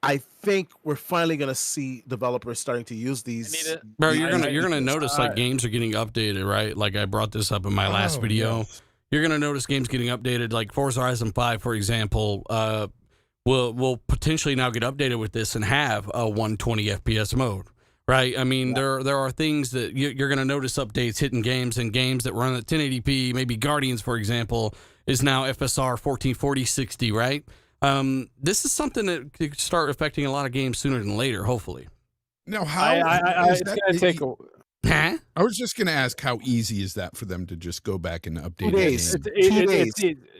I think we're finally going to see developers starting to use these. Bro, you're gonna notice like games are getting updated, right? Like I brought this up in my last video. Yes. You're gonna notice games getting updated. Like Forza Horizon 5, for example, will potentially now get updated with this and have a 120 FPS mode, right? I mean, there are things that you're gonna notice updates hitting games, and games that run at 1080p. Maybe Guardians, for example, is now FSR 1440 60, right? This is something that could start affecting a lot of games sooner than later, hopefully. Now, how it's gonna take a... Huh? I was just going to ask, how easy is that for them to just go back and update 2 days.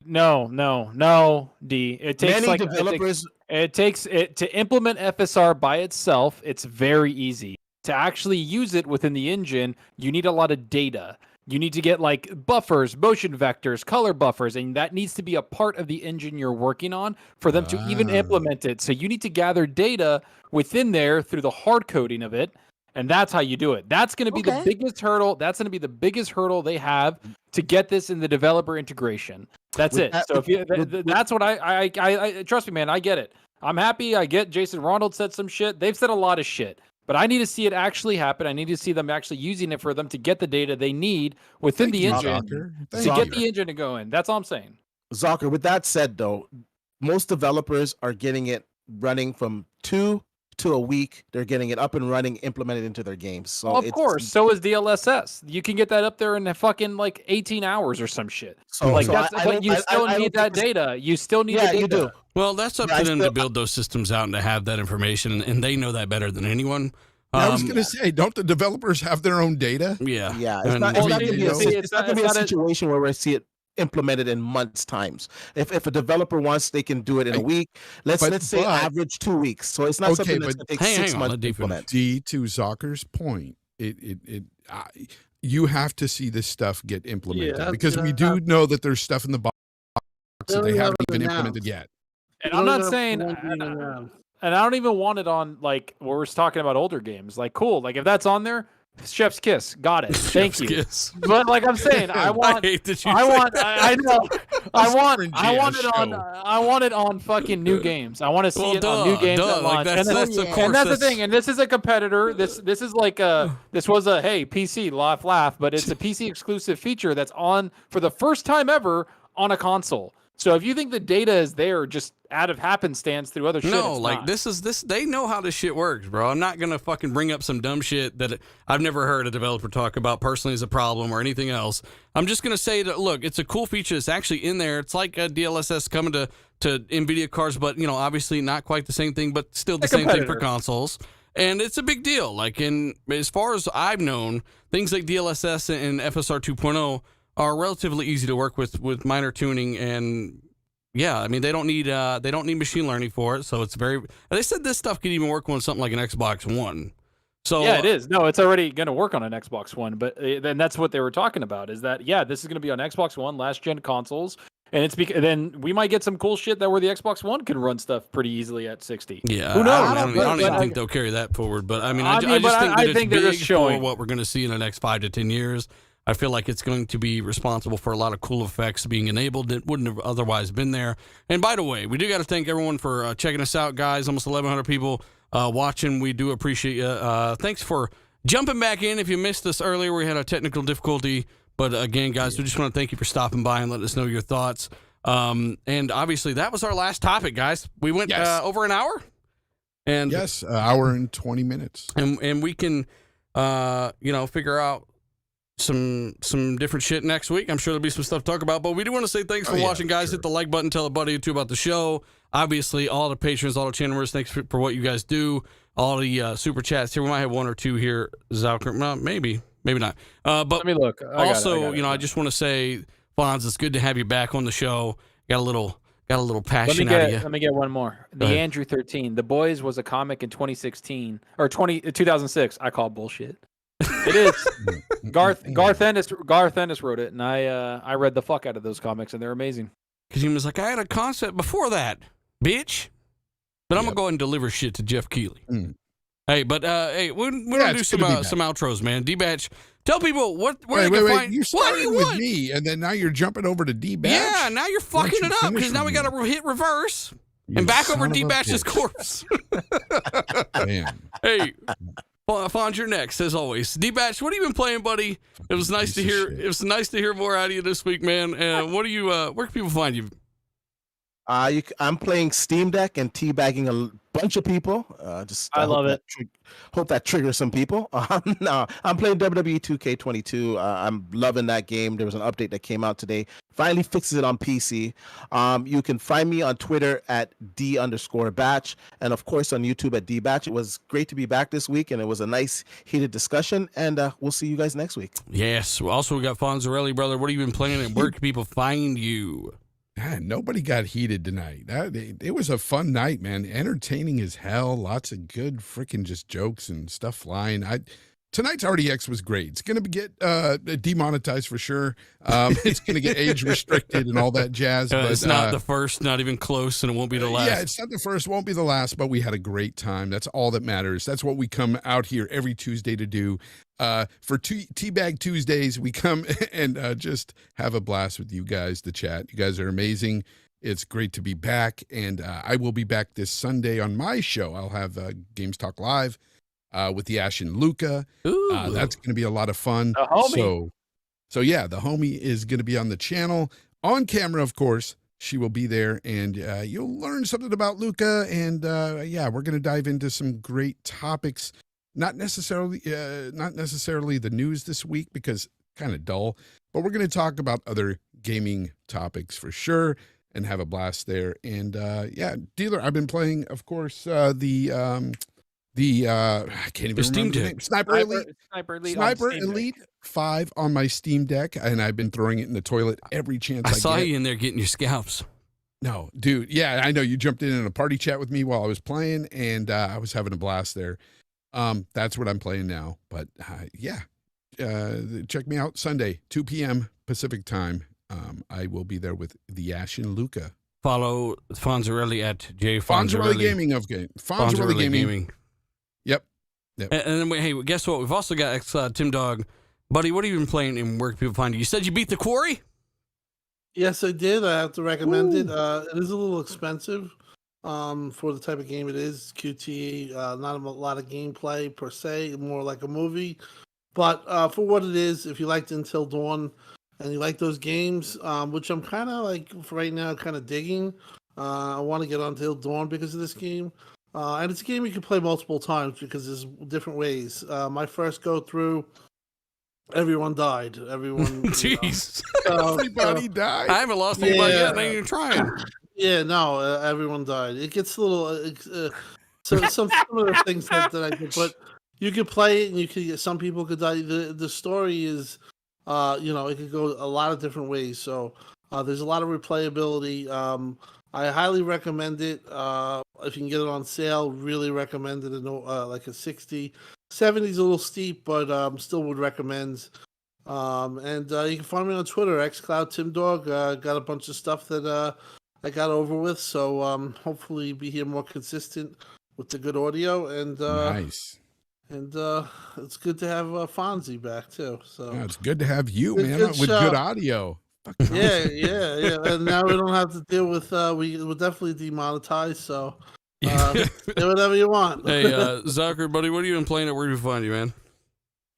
No, D. It takes many like developers. It takes it to implement FSR by itself. It's very easy to actually use it within the engine. You need a lot of data. You need to get like buffers, motion vectors, color buffers, and that needs to be a part of the engine you're working on for them to even implement it. So you need to gather data within there through the hard coding of it. And that's how you do it. That's going to be the biggest hurdle. That's going to be the biggest hurdle they have to get this in the developer integration. That's it. So if you, that's what I trust me, man. I get it. I'm happy. I get Jason Ronald said some shit. They've said a lot of shit, but I need to see it actually happen. I need to see them actually using it for them to get the data they need within the engine to get the engine to go in. That's all I'm saying. Zocker, with that said, though, most developers are getting it running from 2 to a week. They're getting it up and running, implemented into their games. So of course, so is DLSS. You can get that up there in fucking like 18 hours or some shit. So like so that's, but you still need that data. You still need the data. You do. Well, that's up to them to build those systems out and to have that information, and they know that better than anyone. I was going to say, don't the developers have their own data? Yeah. Yeah. It's not going to be a situation where I see it implemented in months times. If a developer wants, they can do it in a week. Let's say average 2 weeks. So it's not something that's going to take 6 months to implement. To Zucker's point, you have to see this stuff get implemented because we do know that there's stuff in the box that they haven't even implemented yet. And I'm not saying, and I don't even want it on like where we're talking about older games. Like, cool, like if that's on there, Chef's Kiss, got it. Thank you. Kiss. But like I'm saying, I want it on fucking new games. I want to see it on new games that launch. Like that's the thing. And this is a competitor. This is like this was a hey PC laugh, but it's a PC exclusive feature that's on for the first time ever on a console. So if you think the data is there just out of happenstance through other shit, no, like not. this they know how this shit works, bro. I'm not gonna fucking bring up some dumb shit that I've never heard a developer talk about personally as a problem or anything else. I'm just gonna say that look, it's a cool feature that's actually in there. It's like a DLSS coming to NVIDIA cards, but you know, obviously not quite the same thing, but still the same thing for consoles. And it's a big deal. Like as far as I've known, things like DLSS and FSR 2.0 are relatively easy to work with minor tuning, and yeah, I mean they don't need machine learning for it, so it's very. They said this stuff could even work on something like an Xbox One. So yeah, it is. No, it's already going to work on an Xbox One, but then that's what they were talking about. Is that this is going to be on Xbox One, last gen consoles, and it's then we might get some cool shit that where the Xbox One can run stuff pretty easily at 60. Yeah, who knows? I don't even think they'll carry that forward. But I mean, I just think that it's big for what we're going to see in the next 5 to 10 years. I feel like it's going to be responsible for a lot of cool effects being enabled that wouldn't have otherwise been there. And by the way, we do got to thank everyone for checking us out, guys. Almost 1,100 people watching. We do appreciate you. Thanks for jumping back in. If you missed us earlier, we had a technical difficulty. But again, guys, we just want to thank you for stopping by and letting us know your thoughts. And obviously, that was our last topic, guys. We went over an hour. And yes, an hour and 20 minutes. And we can, figure out some different shit next week. I'm sure there'll be some stuff to talk about, but we do want to say thanks for watching, guys. Sure. Hit the like button, tell a buddy or two about the show. Obviously, all the patrons, all the channel members, thanks for what you guys do. All the super chats here. We might have one or two here, Zalker. Well, maybe not. But let me look. I just want to say, Fonz, it's good to have you back on the show. Got a little passion out of you. Let me get one more. The Andrew 13. The Boys was a comic in 2016 or 2006. I call bullshit. It is. Garth Ennis wrote it, and I read the fuck out of those comics, and they're amazing. Because he was like, I had a concept before that, bitch. But I'm gonna go ahead and deliver shit to Jeff Keighley. Hey, but we're gonna do some outros, man. D-Batch, tell people where they can find. You started with me, and then now you're jumping over to D-Batch. Yeah, now you're fucking it up because now we got to hit reverse and back over D-Batch's corpse. Man. Hey. Fonz, you're next, as always. D-Batch, what have you been playing, buddy? It was nice to hear. It was nice to hear more out of you this week, man. What are you? Where can people find you? I'm playing Steam Deck and teabagging a bunch of people. I love it. Hope that triggers some people. No, I'm playing WWE 2K22. I'm loving that game. There was an update that came out today. Finally fixes it on PC. You can find me on Twitter at D_batch, and of course on YouTube at DBatch. It was great to be back this week, and it was a nice heated discussion. And we'll see you guys next week. Yes. Also, we got Fonzarelli, brother. What have you been playing, and where can people find you? Man, nobody got heated tonight. It was a fun night, man. Entertaining as hell. Lots of good freaking just jokes and stuff flying. Tonight's RDX was great. It's going to get demonetized for sure. It's going to get age restricted and all that jazz. But it's not the first, not even close, and it won't be the last. Yeah, it's not the first, won't be the last, but we had a great time. That's all that matters. That's what we come out here every Tuesday to do. For Teabag Tuesdays, we come and just have a blast with you guys, the chat. You guys are amazing. It's great to be back, and I will be back this Sunday on my show. I'll have Games Talk Live with the Ash and Luca. That's going to be a lot of fun. The homie. So yeah, the homie is going to be on the channel. On camera, of course. She will be there, and you'll learn something about Luca, and we're going to dive into some great topics. Not necessarily the news this week because kind of dull, but we're going to talk about other gaming topics for sure and have a blast there. And Dealer, I've been playing, of course, the The I can't even Steam remember the Deck. name. Sniper Elite. Sniper Elite. Sniper Elite 5 on my Steam Deck, and I've been throwing it in the toilet every chance I saw get. you in there getting your scalps. No, dude. Yeah, I know you jumped in a party chat with me while I was playing, and I was having a blast there. That's what I'm playing now. But yeah, check me out Sunday, 2 p.m. Pacific time. I will be there with the Ash and Luca. Follow Fonzarelli at J Fonzarelli Gaming of game. Fonzarelli Gaming. Yep. And then, hey, guess what? We've also got Tim Dog. Buddy, what have you been playing and where can people find you? You said you beat the Quarry? Yes, I did. I have to recommend it. It is a little expensive for the type of game it is. QT, not a lot of gameplay per se, more like a movie. But for what it is, if you liked Until Dawn and you like those games, which I'm kind of like for right now, kind of digging. I want to get on Until Dawn because of this game. And it's a game you can play multiple times because there's different ways. My first go through, everyone died. Everyone, Jeez. Everybody died. I haven't lost anybody yet. I ain't even trying. Yeah, no, everyone died. It gets a little. So some of the things that I could, but you could play it, and you could get some people could die. The story is, it could go a lot of different ways. So there's a lot of replayability. I highly recommend it. If you can get it on sale, really recommend it. Like a 60, 70 is a little steep, but still would recommend. And you can find me on Twitter, xCloud Tim Dog. Got a bunch of stuff that I got over with, so hopefully be here more consistent with the good audio. And nice. And it's good to have Fonzie back too. So it's good to have you, Good- man, good with show. good audio. yeah. And now we don't have to deal with we'll definitely demonetize. So do whatever you want. Hey, Zucker, buddy, what have you been playing at? Where do we find you, man?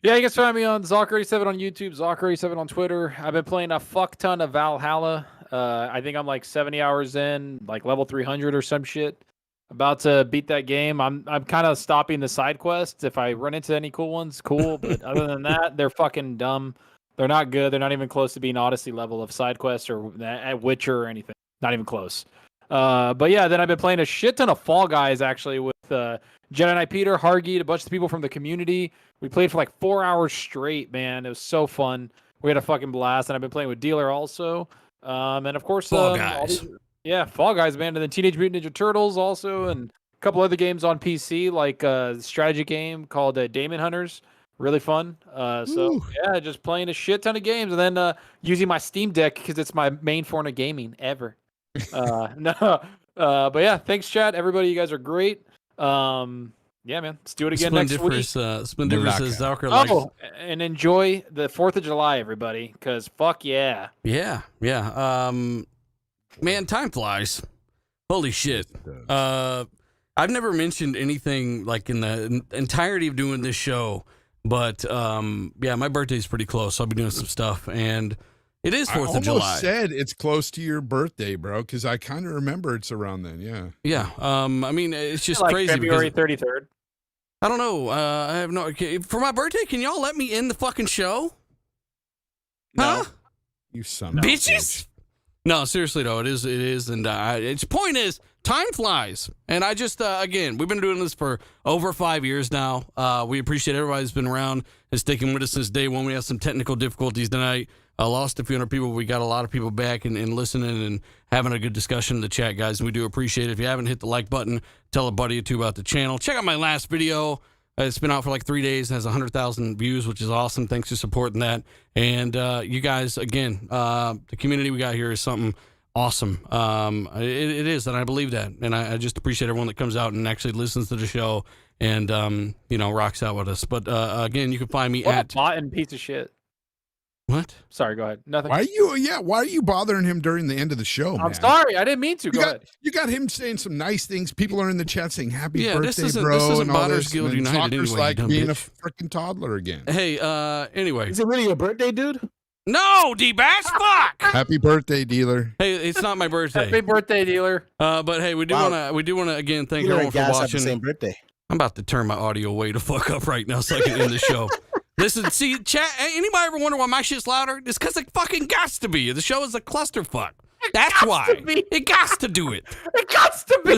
Yeah, you can find me on Zocker87 on YouTube, Zocker87 on Twitter. I've been playing a fuck ton of Valhalla. I think I'm like 70 hours in, like level 300 or some shit. About to beat that game. I'm kind of stopping the side quests. If I run into any cool ones, cool. But other than that, they're fucking dumb. They're not good. They're not even close to being Odyssey level of side quests or at Witcher or anything. Not even close. But yeah, then I've been playing a shit ton of Fall Guys actually with Jedi Knight Peter, Hargeet, a bunch of people from the community. We played for like 4 hours straight, man. It was so fun. We had a fucking blast. And I've been playing with Dealer also. And of course, Fall Guys. Fall Guys, man. And then Teenage Mutant Ninja Turtles also. And a couple other games on PC, like a strategy game called Demon Hunters. Really fun. Just playing a shit ton of games. And then using my Steam Deck because it's my main form of gaming ever. But yeah, thanks, chat. Everybody, you guys are great. Yeah, man. Let's do it again next week. Splendiferous says Zucker likes. And enjoy the 4th of July, everybody, because fuck yeah. Yeah. Man, time flies. Holy shit. I've never mentioned anything like in the entirety of doing this show, but my birthday's pretty close. So I'll be doing some stuff, and it is 4th of July. I almost said it's close to your birthday, bro, because I kind of remember it's around then. Yeah. Yeah. I mean, it's just like crazy. February 33rd. I don't know. I have no. For my birthday, can y'all let me in the fucking show? No. Huh? You son of Bitches? No, seriously though, it is, and its point is time flies, and I just again, we've been doing this for over 5 years now. We appreciate everybody who's been around and sticking with us since day one. We had some technical difficulties tonight. I lost a few hundred people. We got a lot of people back and listening and having a good discussion in the chat, guys. And we do appreciate it. If you haven't hit the like button, tell a buddy or two about the channel. Check out my last video. It's been out for like 3 days and has 100,000 views, which is awesome. Thanks for supporting that. And you guys, again, the community we got here is something awesome. It is, and I believe that. And I just appreciate everyone that comes out and actually listens to the show and, rocks out with us. But again, you can find me What at... a bot and piece of shit. What? Sorry, go ahead. Nothing. Why are you bothering him during the end of the show, man? I'm sorry. I didn't mean to. Go ahead. You got him saying some nice things. People are in the chat saying happy birthday, this isn't and all Botters this. Guild And United Zucker's anyway, like you dumb being a bitch. freaking toddler again. Hey, anyway. Is it really your birthday, dude? No, D-Bash, fuck! Happy birthday, dealer. Hey, it's not my birthday. Happy birthday, dealer. But hey, we do want to again thank You everyone for have the watching. same birthday. I'm about to turn my audio way to fuck up right now so I can end the show. Listen, see, chat. Anybody ever wonder why my shit's louder? It's because it fucking gots to be. The show is a clusterfuck. That's why. It gots to do it. It gots to be.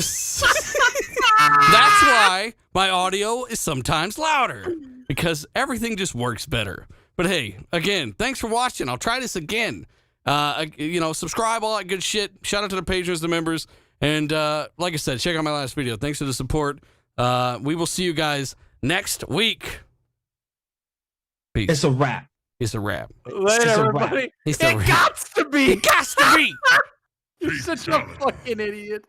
That's why my audio is sometimes louder, because everything just works better. But hey, again, thanks for watching. I'll try this again. Subscribe, all that good shit. Shout out to the patrons, the members. And like I said, check out my last video. Thanks for the support. We will see you guys next week. Peace. It's a wrap. It's a wrap. Later, everybody. It's It a wrap. gots to be. It gots to be. You're such a fucking idiot.